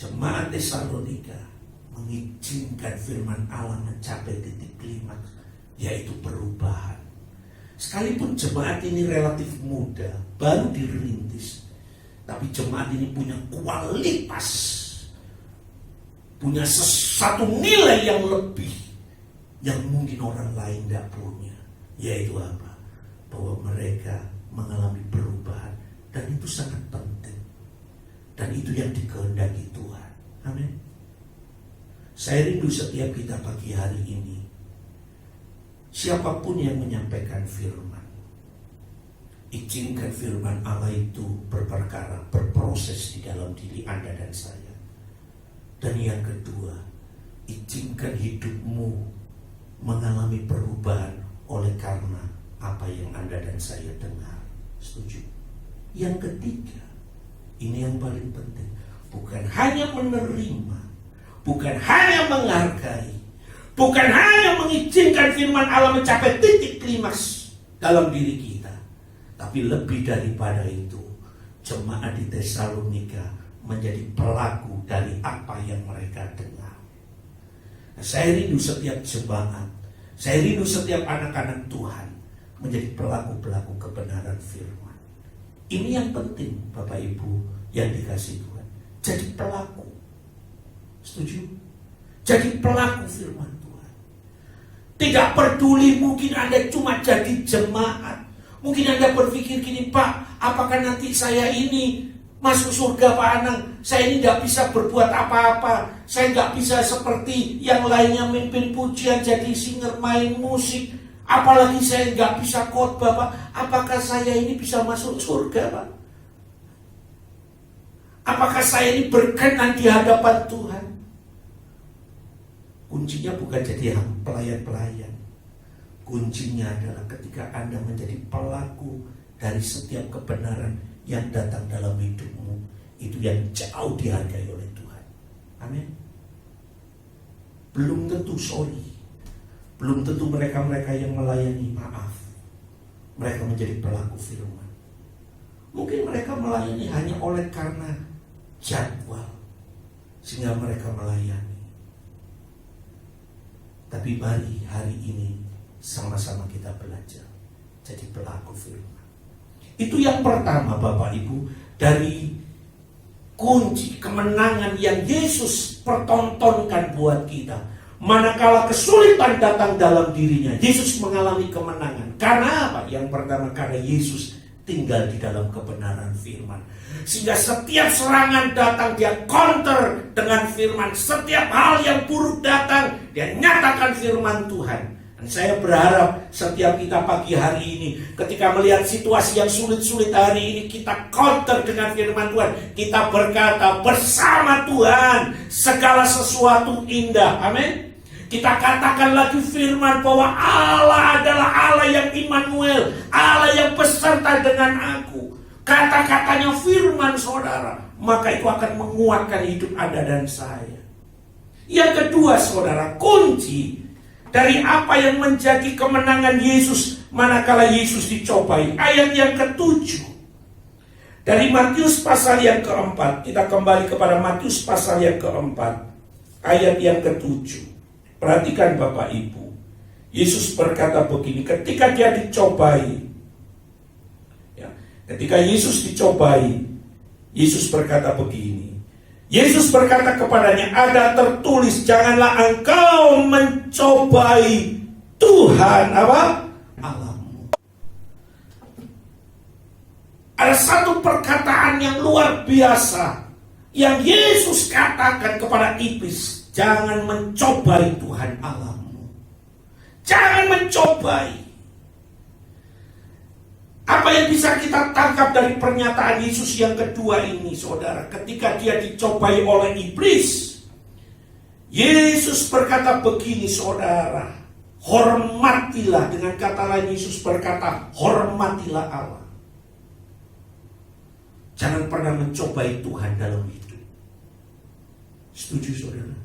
Jemaat Tesalonika mengizinkan firman Allah mencapai titik klimaks, yaitu perubahan. Sekalipun jemaat ini relatif muda, baru dirintis, tapi jemaat ini punya kualitas, punya satu nilai yang lebih, yang mungkin orang lain tidak punya. Yaitu apa? Bahwa mereka mengalami perubahan, dan itu sangat penting, dan itu yang dikehendaki Tuhan. Amin. Saya rindu setiap kita pagi hari ini, siapapun yang menyampaikan firman, izinkan firman Allah itu berperkara, berproses di dalam diri Anda dan saya. Dan yang kedua, izinkan hidupmu mengalami perubahan oleh karena apa yang Anda dan saya dengar. Setuju? Yang ketiga, ini yang paling penting, bukan hanya menerima, bukan hanya menghargai, bukan hanya mengizinkan firman Allah mencapai titik klimaks dalam diri kita, tapi lebih daripada itu, jemaat di Tesalonika menjadi pelaku dari apa yang mereka dengar. Nah, saya rindu setiap jemaat, saya rindu setiap anak-anak Tuhan menjadi pelaku-pelaku kebenaran firman. Ini yang penting Bapak Ibu yang dikasih Tuhan. Jadi pelaku. Setuju? Jadi pelaku firman Tuhan. Tidak peduli mungkin Anda cuma jadi jemaat. Mungkin Anda berpikir gini, Pak, apakah nanti saya ini masuk surga Pak Anang? Saya ini gak bisa berbuat apa-apa. Saya gak bisa seperti yang lainnya mimpin pujian, jadi singer, main musik. Apalagi saya gak bisa khotbah Pak. Apakah saya ini bisa masuk surga Pak? Apakah saya ini berkenan di hadapan Tuhan? Kuncinya bukan jadi pelayan-pelayan. Kuncinya adalah ketika Anda menjadi pelaku dari setiap kebenaran yang datang dalam hidupmu. Itu yang jauh dihargai oleh Tuhan. Amin. Belum tentu sorry. Belum tentu mereka-mereka yang melayani maaf, mereka menjadi pelaku firman. Mungkin mereka melayani hanya oleh karena jadwal, sehingga mereka melayani. Tapi Tapi mari hari ini sama-sama kita belajar jadi pelaku firman. Itu yang pertama Bapak Ibu, dari kunci kemenangan yang Yesus pertontonkan buat kita. Manakala kesulitan datang dalam dirinya, Yesus mengalami kemenangan. Karena apa? Yang pertama, karena Yesus tinggal di dalam kebenaran firman. Sehingga setiap serangan datang, dia counter dengan firman. Setiap hal yang buruk datang, dia nyatakan firman Tuhan. Dan saya berharap setiap kita pagi hari ini, ketika melihat situasi yang sulit-sulit hari ini, kita counter dengan firman Tuhan. Kita berkata, bersama Tuhan segala sesuatu indah. Amin. Kita katakan lagi firman bahwa Allah adalah Allah yang Immanuel, Allah yang beserta dengan aku. Kata-katanya firman saudara, maka itu akan menguatkan hidup Anda dan saya. Yang kedua saudara, kunci dari apa yang menjadi kemenangan Yesus manakala Yesus dicobai. Ayat yang ke-7 dari Matius pasal yang ke-4. Kita kembali kepada Matius pasal yang ke-4, ayat yang ke-7. Perhatikan Bapak Ibu, Yesus berkata begini ketika dia dicobai. Ketika Yesus dicobai, Yesus berkata begini. Yesus berkata kepadanya, ada tertulis, janganlah engkau mencobai Tuhan apa? Allahmu. Ada satu perkataan yang luar biasa yang Yesus katakan kepada iblis. Jangan mencobai Tuhan Allahmu. Jangan mencobai. Apa yang bisa kita tangkap dari pernyataan Yesus yang kedua ini, saudara? Ketika dia dicobai oleh iblis, Yesus berkata begini, saudara. Hormatilah, dengan kata lain Yesus berkata, hormatilah Allah. Jangan pernah mencobai Tuhan dalam hidup. Setuju saudara?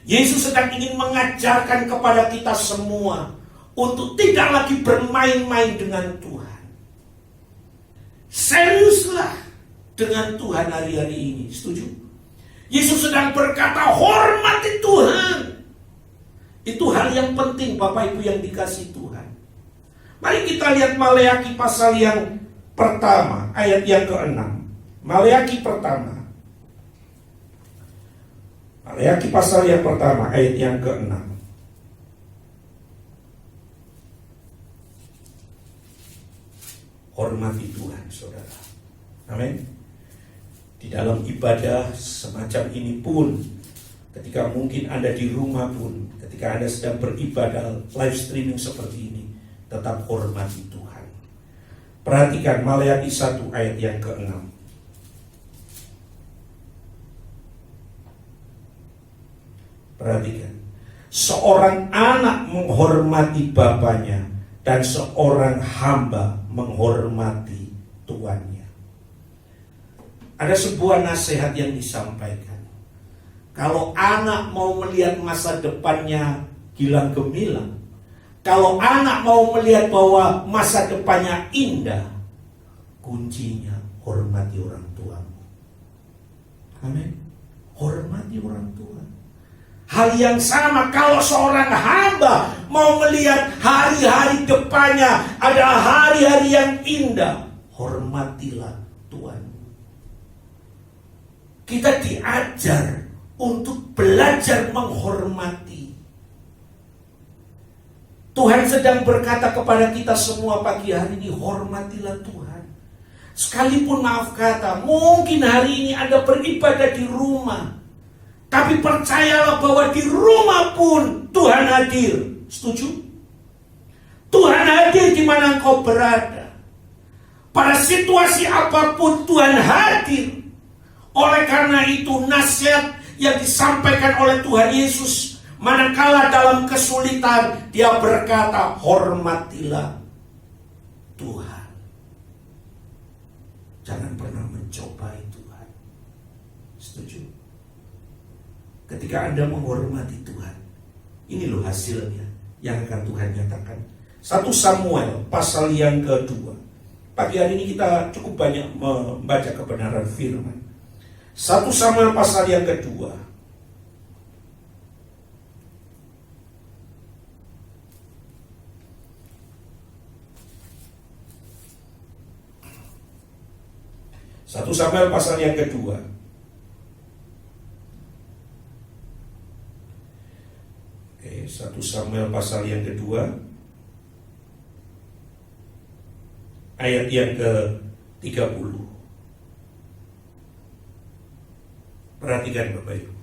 Yesus sedang ingin mengajarkan kepada kita semua untuk tidak lagi bermain-main dengan Tuhan. Seriuslah dengan Tuhan hari-hari ini. Setuju? Yesus sedang berkata, hormati Tuhan. Itu hal yang penting Bapak Ibu yang dikasih Tuhan. Mari kita lihat Maleakhi pasal yang pertama, ayat yang ke-6. Maleakhi pertama. Maleakhi pasal yang pertama, ayat yang ke-6. Hormati Tuhan, saudara. Amin. Di dalam ibadah semacam ini pun, ketika mungkin Anda di rumah pun, ketika Anda sedang beribadah live streaming seperti ini, tetap hormati Tuhan. Perhatikan Maleakhi 1 ayat yang ke-6. Perhatikan, seorang anak menghormati bapaknya dan seorang hamba menghormati tuannya. Ada sebuah nasihat yang disampaikan. Kalau anak mau melihat masa depannya gilang gemilang, kalau anak mau melihat bahwa masa depannya indah, kuncinya hormati orang tuamu. Amin. Hormati orang tua. Hal yang sama kalau seorang hamba mau melihat hari-hari depannya adalah hari-hari yang indah, hormatilah Tuhan. Kita diajar untuk belajar menghormati. Tuhan sedang berkata kepada kita semua pagi hari ini, hormatilah Tuhan. Sekalipun maaf kata, mungkin hari ini Anda beribadah di rumah, tapi percayalah bahwa di rumah pun Tuhan hadir. Setuju? Tuhan hadir di mana engkau berada. Pada situasi apapun Tuhan hadir. Oleh karena itu nasihat yang disampaikan oleh Tuhan Yesus, manakala dalam kesulitan dia berkata, hormatilah Tuhan. Jangan pernah mencobai Tuhan. Setuju? Ketika Anda menghormati Tuhan, ini loh hasilnya yang akan Tuhan nyatakan. 1 Samuel pasal yang kedua. Pagi hari ini kita cukup banyak membaca kebenaran firman. 1 Samuel pasal yang kedua. 1 Samuel pasal yang kedua. Oke, 1 Samuel pasal yang kedua, ayat yang ke-30. Perhatikan Bapak Ibu.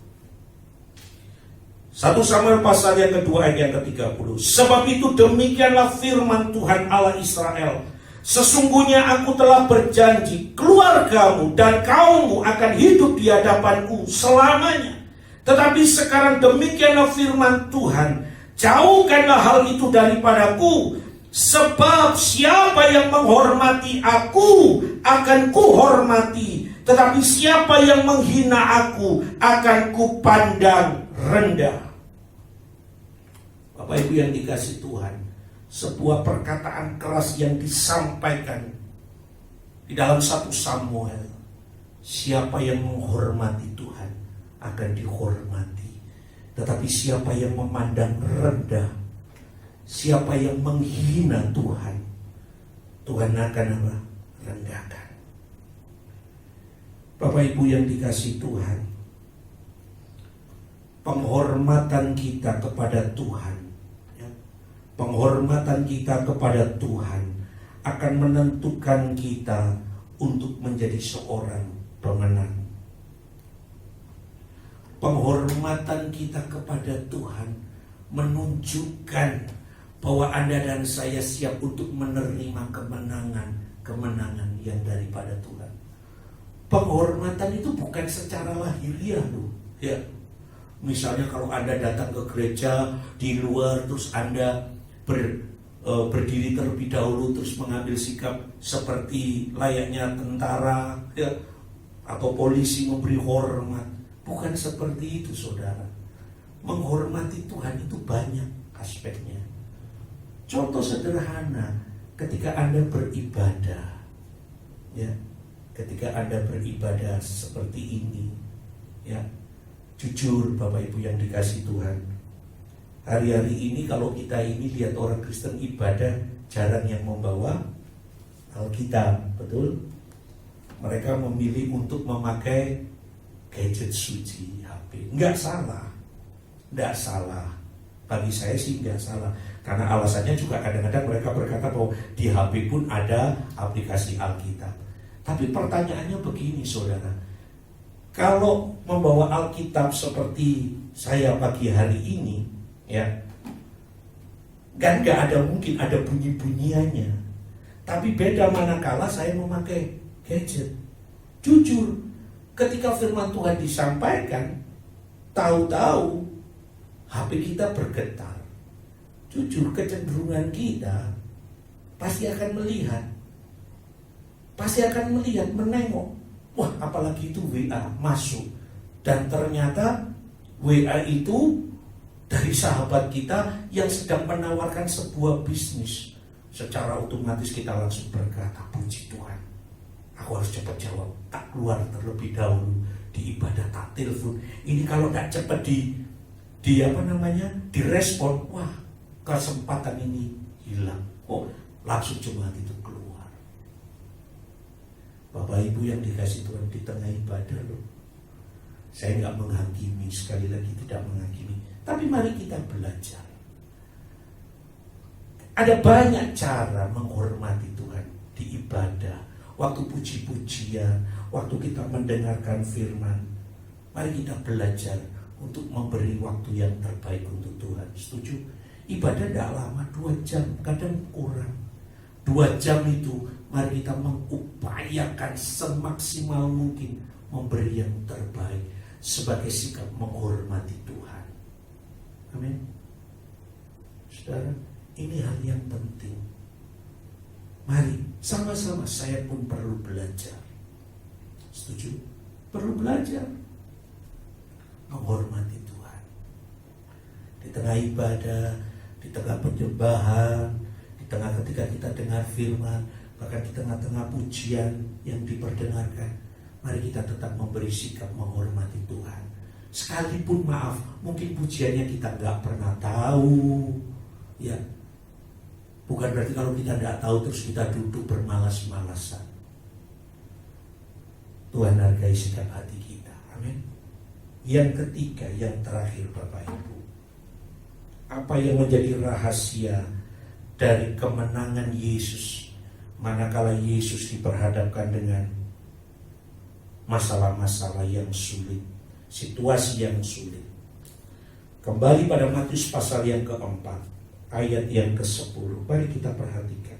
1 Samuel pasal yang kedua ayat yang ke-30. Sebab itu demikianlah firman Tuhan Allah Israel. Sesungguhnya aku telah berjanji, keluargamu dan kaummu akan hidup di hadapanku selamanya. Tetapi sekarang demikianlah firman Tuhan, jauhkanlah hal itu daripadaku. Sebab siapa yang menghormati aku akan kuhormati, tetapi siapa yang menghina aku akan kupandang rendah. Bapak Ibu yang dikasihi Tuhan, sebuah perkataan keras yang disampaikan di dalam 1 Samuel. Siapa yang menghormati Tuhan akan dihormati, tetapi siapa yang memandang rendah, siapa yang menghina Tuhan, Tuhan akan apa? Rendahkan. Bapak Ibu yang dikasihi Tuhan, penghormatan kita kepada Tuhan, ya, penghormatan kita kepada Tuhan akan menentukan kita untuk menjadi seorang pemenang. Penghormatan kita kepada Tuhan menunjukkan bahwa Anda dan saya siap untuk menerima kemenangan yang daripada Tuhan. Penghormatan itu bukan secara lahiriah loh, ya. Misalnya kalau Anda datang ke gereja di luar, terus Anda berdiri terlebih dahulu, terus mengambil sikap seperti layaknya tentara, ya, atau polisi memberi hormat. Bukan seperti itu, saudara. Menghormati Tuhan itu banyak aspeknya. Contoh sederhana, ketika Anda beribadah, ya, ketika Anda beribadah seperti ini, ya, jujur Bapak Ibu yang dikasihi Tuhan, hari-hari ini kalau kita ini lihat orang Kristen ibadah, jarang yang membawa Alkitab, betul? Mereka memilih untuk memakai gadget suci, HP. Enggak salah, enggak salah. Bagi saya sih enggak salah, karena alasannya juga kadang-kadang mereka berkata bahwa di HP pun ada aplikasi Alkitab. Tapi pertanyaannya begini, saudara, kalau membawa Alkitab seperti saya pagi hari ini, ya, kan enggak ada, mungkin ada bunyi-bunyiannya. Tapi beda manakala saya memakai gadget. Jujur, ketika firman Tuhan disampaikan, tahu-tahu HP kita bergetar. Jujur, kecenderungan kita pasti akan melihat, menengok. Wah, apalagi itu WA masuk, dan ternyata WA itu dari sahabat kita yang sedang menawarkan sebuah bisnis. Secara otomatis kita langsung berkata, puji Tuhan, aku harus cepat jawab, tak keluar terlebih dahulu di ibadah, tak telepon. Ini kalau tak cepat direspon, wah, kesempatan ini hilang. Oh, langsung jemaat itu keluar. Bapak Ibu yang dikasihi Tuhan, di tengah ibadah loh, saya nggak menghakimi, sekali lagi tidak menghakimi, tapi mari kita belajar. Ada banyak cara menghormati Tuhan di ibadah. Waktu puji-pujian, waktu kita mendengarkan firman, mari kita belajar untuk memberi waktu yang terbaik untuk Tuhan. Setuju? Ibadah tidak lama, 2 jam, kadang kurang. 2 jam itu mari kita mengupayakan semaksimal mungkin memberi yang terbaik sebagai sikap menghormati Tuhan. Amin. Saudara, ini hal yang penting. Mari sama-sama, saya pun perlu belajar. Setuju? Perlu belajar menghormati Tuhan di tengah ibadah, di tengah penyembahan, di tengah ketika kita dengar firman, bahkan di tengah-tengah pujian yang diperdengarkan. Mari kita tetap memberi sikap menghormati Tuhan. Sekalipun maaf, mungkin pujiannya kita nggak pernah tahu, ya. Bukan berarti kalau kita tidak tahu terus kita duduk bermalas-malasan. Tuhan hargai sikap hati kita. Amin. Yang ketiga, yang terakhir Bapak Ibu, apa yang menjadi rahasia dari kemenangan Yesus manakala Yesus diperhadapkan dengan masalah-masalah yang sulit, situasi yang sulit? Kembali pada Matius pasal yang keempat, ayat yang ke-10. Mari kita perhatikan.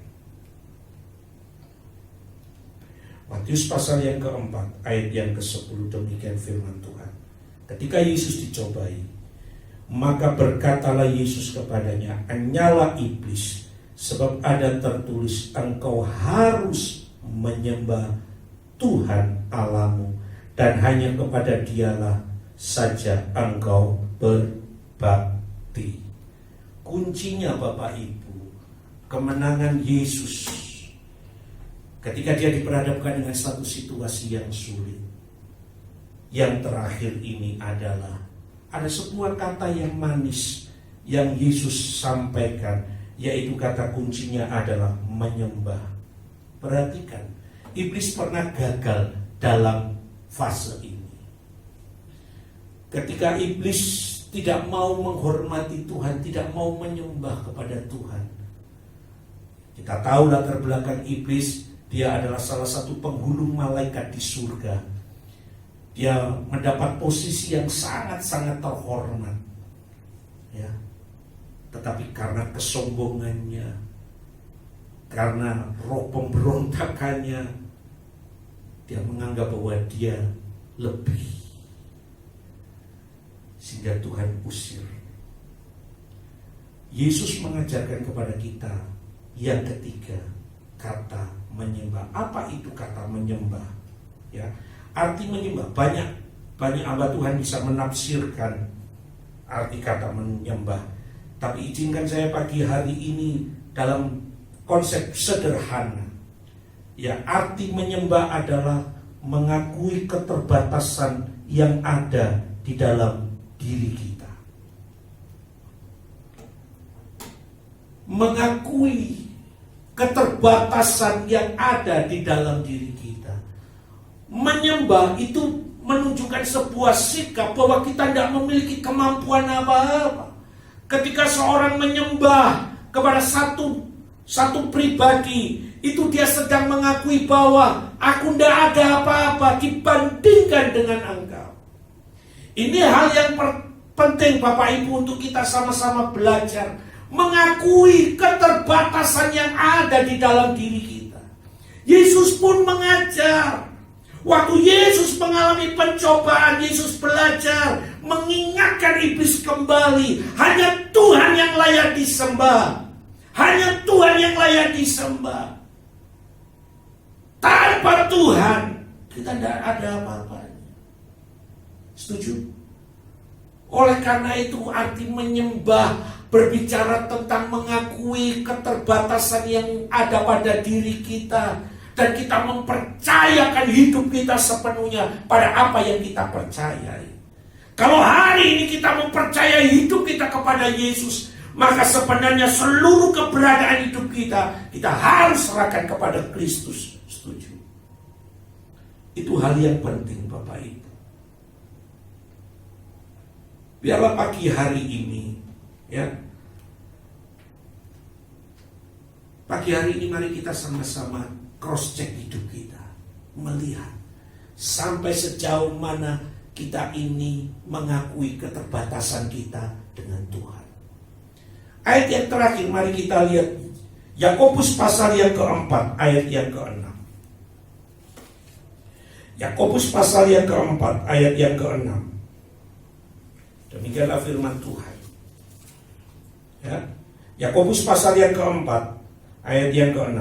Matius pasal yang keempat, ayat yang ke-10, demikian firman Tuhan. Ketika Yesus dicobai, maka berkatalah Yesus kepadanya, "Enyalah iblis, sebab ada tertulis, engkau harus menyembah Tuhan Allahmu, dan hanya kepada Dialah saja engkau berbakti." Kuncinya Bapak Ibu, kemenangan Yesus ketika dia diperhadapkan dengan satu situasi yang sulit. Yang terakhir ini adalah ada sebuah kata yang manis yang Yesus sampaikan, yaitu kata kuncinya adalah menyembah. Perhatikan, iblis pernah gagal dalam fase ini. Ketika iblis tidak mau menghormati Tuhan, tidak mau menyembah kepada Tuhan. Kita tahu latar belakang iblis, dia adalah salah satu penghulu malaikat di surga. Dia mendapat posisi yang sangat-sangat terhormat. Ya. Tetapi karena kesombongannya, karena roh pemberontakannya, dia menganggap bahwa dia lebih, sehingga Tuhan usir. Yesus mengajarkan kepada kita yang ketiga, kata menyembah. Apa itu kata menyembah? Ya, arti menyembah, banyak hamba Tuhan bisa menafsirkan arti kata menyembah. Tapi izinkan saya pagi hari ini dalam konsep sederhana. Ya, arti menyembah adalah mengakui keterbatasan yang ada di dalam diri kita. Mengakui keterbatasan yang ada di dalam diri kita. Menyembah itu menunjukkan sebuah sikap bahwa kita tidak memiliki kemampuan apa-apa. Ketika seorang menyembah kepada satu pribadi, itu dia sedang mengakui bahwa aku tidak ada apa-apa dibandingkan dengan engkau. Ini hal yang penting Bapak Ibu untuk kita sama-sama belajar. Mengakui keterbatasan yang ada di dalam diri kita. Yesus pun mengajar. Waktu Yesus mengalami pencobaan, Yesus belajar mengingatkan iblis kembali. Hanya Tuhan yang layak disembah. Hanya Tuhan yang layak disembah. Tanpa Tuhan kita tidak ada apa-apanya. Setuju? Oleh karena itu arti menyembah berbicara tentang mengakui keterbatasan yang ada pada diri kita, dan kita mempercayakan hidup kita sepenuhnya pada apa yang kita percayai. Kalau hari ini kita mempercayai hidup kita kepada Yesus, maka sebenarnya seluruh keberadaan hidup kita harus serahkan kepada Kristus. Setuju? Itu hal yang penting Bapak Ibu. Biarlah pagi hari ini, ya, pagi hari ini mari kita sama-sama cross check hidup kita, melihat sampai sejauh mana kita ini mengakui keterbatasan kita dengan Tuhan. Ayat yang terakhir mari kita lihat Yakobus pasal yang keempat, ayat yang ke-6. Yakobus pasal yang keempat, ayat yang ke-6. Demikianlah firman Tuhan. Ya, Yakobus pasal yang keempat, ayat yang ke-6.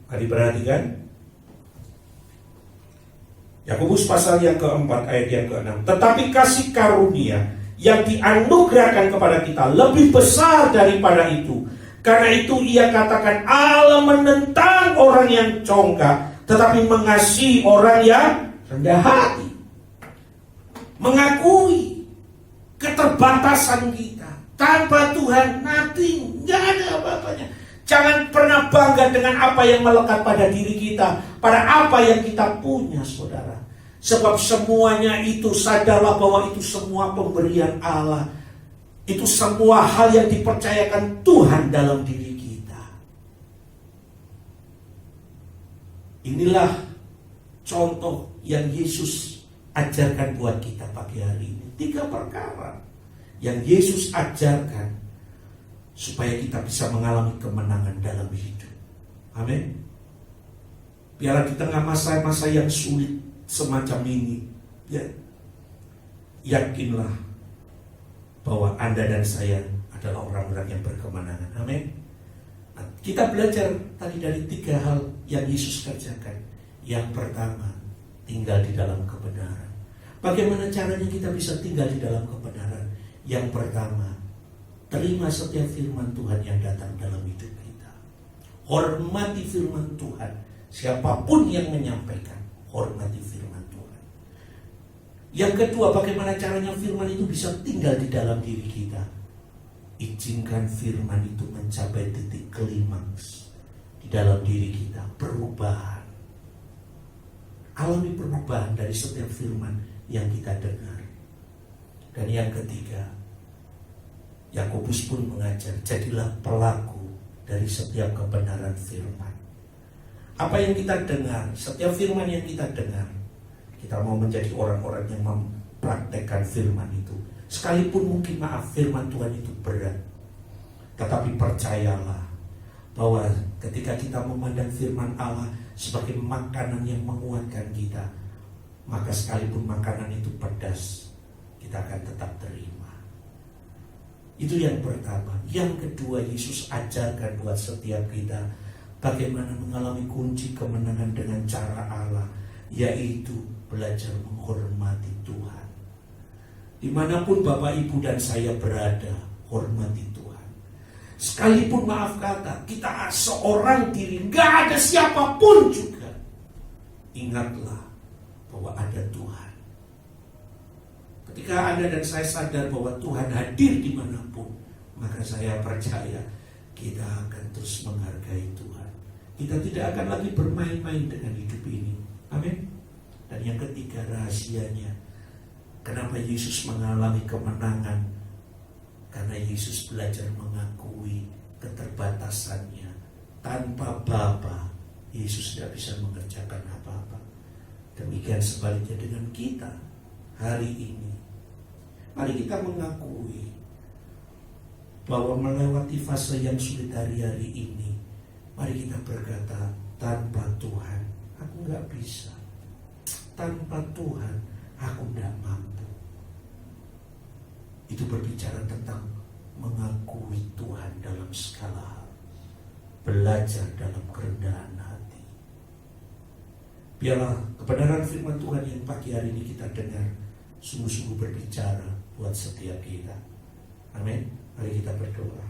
Mari perhatikan. Yakobus pasal yang keempat, ayat yang ke-6. Tetapi kasih karunia yang dianugerahkan kepada kita lebih besar daripada itu. Karena itu ia katakan, Allah menentang orang yang congkak, tetapi mengasihi orang yang rendah hati. Mengakui keterbatasan kita. Tanpa Tuhan, nothing, nggak ada apa-apanya. Jangan pernah bangga dengan apa yang melekat pada diri kita, pada apa yang kita punya, saudara. Sebab semuanya itu, sadarlah bahwa itu semua pemberian Allah. Itu semua hal yang dipercayakan Tuhan dalam diri kita. Inilah contoh yang Yesus ajarkan buat kita pagi hari ini. 3 perkara yang Yesus ajarkan supaya kita bisa mengalami kemenangan dalam hidup. Amin. Biarlah di tengah masa-masa yang sulit semacam ini, ya, yakinlah bahwa Anda dan saya adalah orang-orang yang berkemenangan. Amin. Nah, kita belajar tadi dari 3 hal yang Yesus kerjakan. Yang pertama, tinggal di dalam kebenaran. Bagaimana caranya kita bisa tinggal di dalam kebenaran? Yang pertama, terima setiap firman Tuhan yang datang dalam hidup kita. Hormati firman Tuhan. Siapapun yang menyampaikan, hormati firman Tuhan. Yang kedua, bagaimana caranya firman itu bisa tinggal di dalam diri kita? Izinkan firman itu mencapai titik klimaks di dalam diri kita. Perubahan. Alami perubahan dari setiap firman yang kita dengar. Dan yang ketiga, Yakobus pun mengajar, jadilah pelaku dari setiap kebenaran firman. Apa yang kita dengar, setiap firman yang kita dengar, kita mau menjadi orang-orang yang mempraktekkan firman itu. Sekalipun mungkin firman Tuhan itu berat, tetapi percayalah bahwa ketika kita memandang firman Allah sebagai makanan yang menguatkan kita, maka sekalipun makanan itu pedas, kita akan tetap terima. Itu yang pertama. Yang kedua, Yesus ajarkan buat setiap kita bagaimana mengalami kunci kemenangan dengan cara Allah, yaitu belajar menghormati Tuhan. Dimanapun Bapak, Ibu, dan saya berada, hormati Tuhan. Sekalipun maaf kata, kita seorang diri, gak ada siapapun juga, ingatlah bahwa ada Tuhan. Ketika Anda dan saya sadar bahwa Tuhan hadir dimanapun, maka saya percaya kita akan terus menghargai Tuhan. Kita tidak akan lagi bermain-main dengan hidup ini. Amin. Dan yang ketiga, rahasianya, kenapa Yesus mengalami kemenangan? Karena Yesus belajar mengakui keterbatasannya. Tanpa Bapa, Yesus tidak bisa mengerjakan apa-apa. Demikian sebaliknya dengan kita hari ini. Mari kita mengakui bahwa melewati fase yang sulit hari-hari ini, mari kita berkata, tanpa Tuhan aku gak bisa. Tanpa Tuhan aku gak mampu. Itu berbicara tentang mengakui Tuhan dalam segala hal. Belajar dalam kerendahan hati. Biarlah kebenaran firman Tuhan yang pagi hari ini kita dengar sungguh-sungguh berbicara buat setiap kita. Amin. Mari kita berdoa.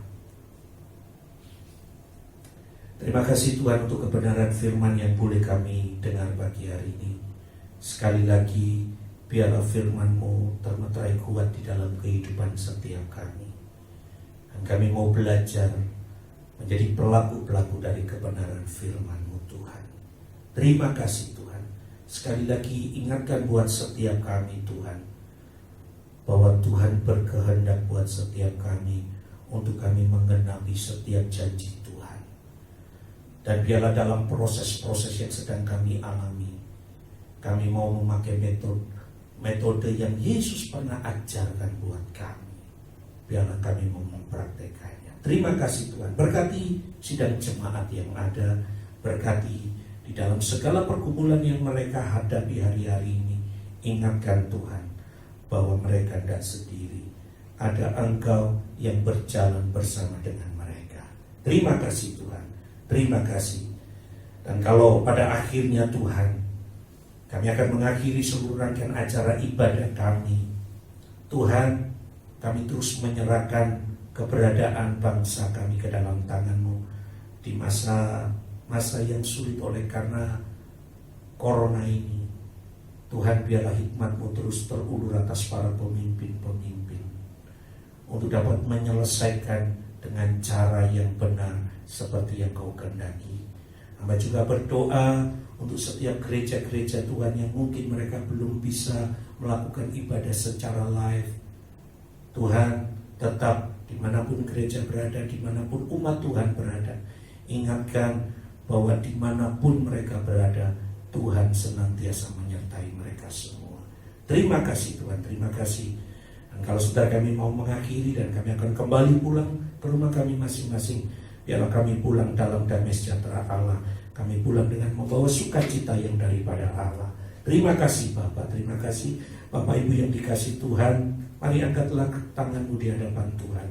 Terima kasih Tuhan untuk kebenaran firman yang boleh kami dengar pagi hari ini. Sekali lagi, biarlah firman-Mu termeterai kuat di dalam kehidupan setiap kami. Dan kami mau belajar menjadi pelaku-pelaku dari kebenaran firman-Mu Tuhan. Terima kasih Tuhan. Sekali lagi ingatkan buat setiap kami Tuhan, bahwa Tuhan berkehendak buat setiap kami untuk kami menggenapi setiap janji Tuhan. Dan biarlah dalam proses-proses yang sedang kami alami, kami mau memakai metode yang Yesus pernah ajarkan buat kami. Biarlah kami mau mempraktekannya. Terima kasih Tuhan. Berkati sidang jemaat yang ada, berkati di dalam segala pergumulan yang mereka hadapi hari-hari ini. Ingatkan Tuhan bahwa mereka tidak sendiri. Ada Engkau yang berjalan bersama dengan mereka. Terima kasih Tuhan. Terima kasih. Dan kalau pada akhirnya Tuhan, kami akan mengakhiri seluruh rangkaian acara ibadah kami. Tuhan, kami terus menyerahkan keberadaan bangsa kami ke dalam tangan-Mu di masa yang sulit oleh karena corona ini. Tuhan, biarlah hikmat-Mu terus terulur atas para pemimpin-pemimpin untuk dapat menyelesaikan dengan cara yang benar seperti yang Kau kehendaki. Hamba juga berdoa untuk setiap gereja-gereja Tuhan yang mungkin mereka belum bisa melakukan ibadah secara live. Tuhan, tetap dimanapun gereja berada, dimanapun umat Tuhan berada, ingatkan bahwa dimanapun mereka berada, Tuhan senantiasa menyertai mereka semua. Terima kasih Tuhan, terima kasih. Dan kalau saudara kami mau mengakhiri dan kami akan kembali pulang ke rumah kami masing-masing, biarlah kami pulang dalam damai sejahtera Allah. Kami pulang dengan membawa sukacita yang daripada Allah. Terima kasih Bapak, terima kasih Bapak Ibu yang dikasih Tuhan. Mari angkatlah tanganmu di hadapan Tuhan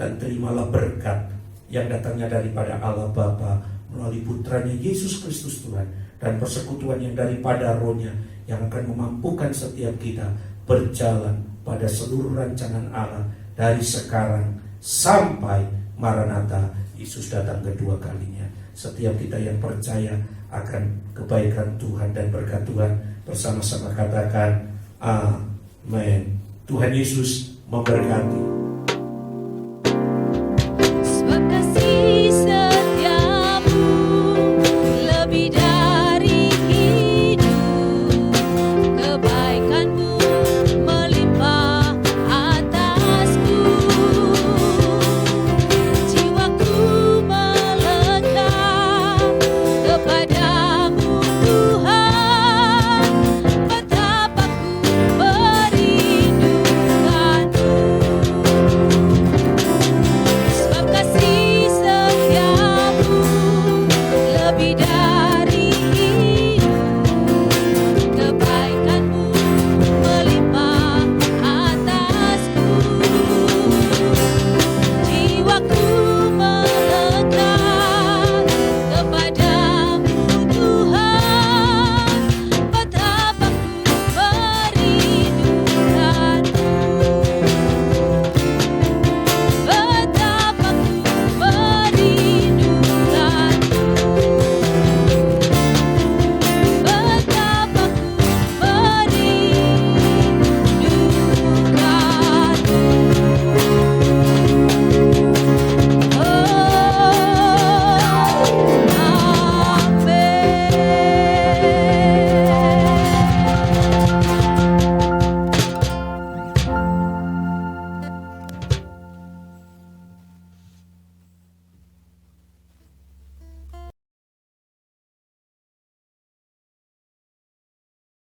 dan terimalah berkat yang datangnya daripada Allah Bapa melalui putranya Yesus Kristus Tuhan, dan persekutuan yang daripada Roh-Nya yang akan memampukan setiap kita berjalan pada seluruh rancangan Allah dari sekarang sampai Maranatha, Yesus datang kedua kalinya. Setiap kita yang percaya akan kebaikan Tuhan dan berkat Tuhan, bersama-sama katakan amin. Tuhan Yesus memberkati.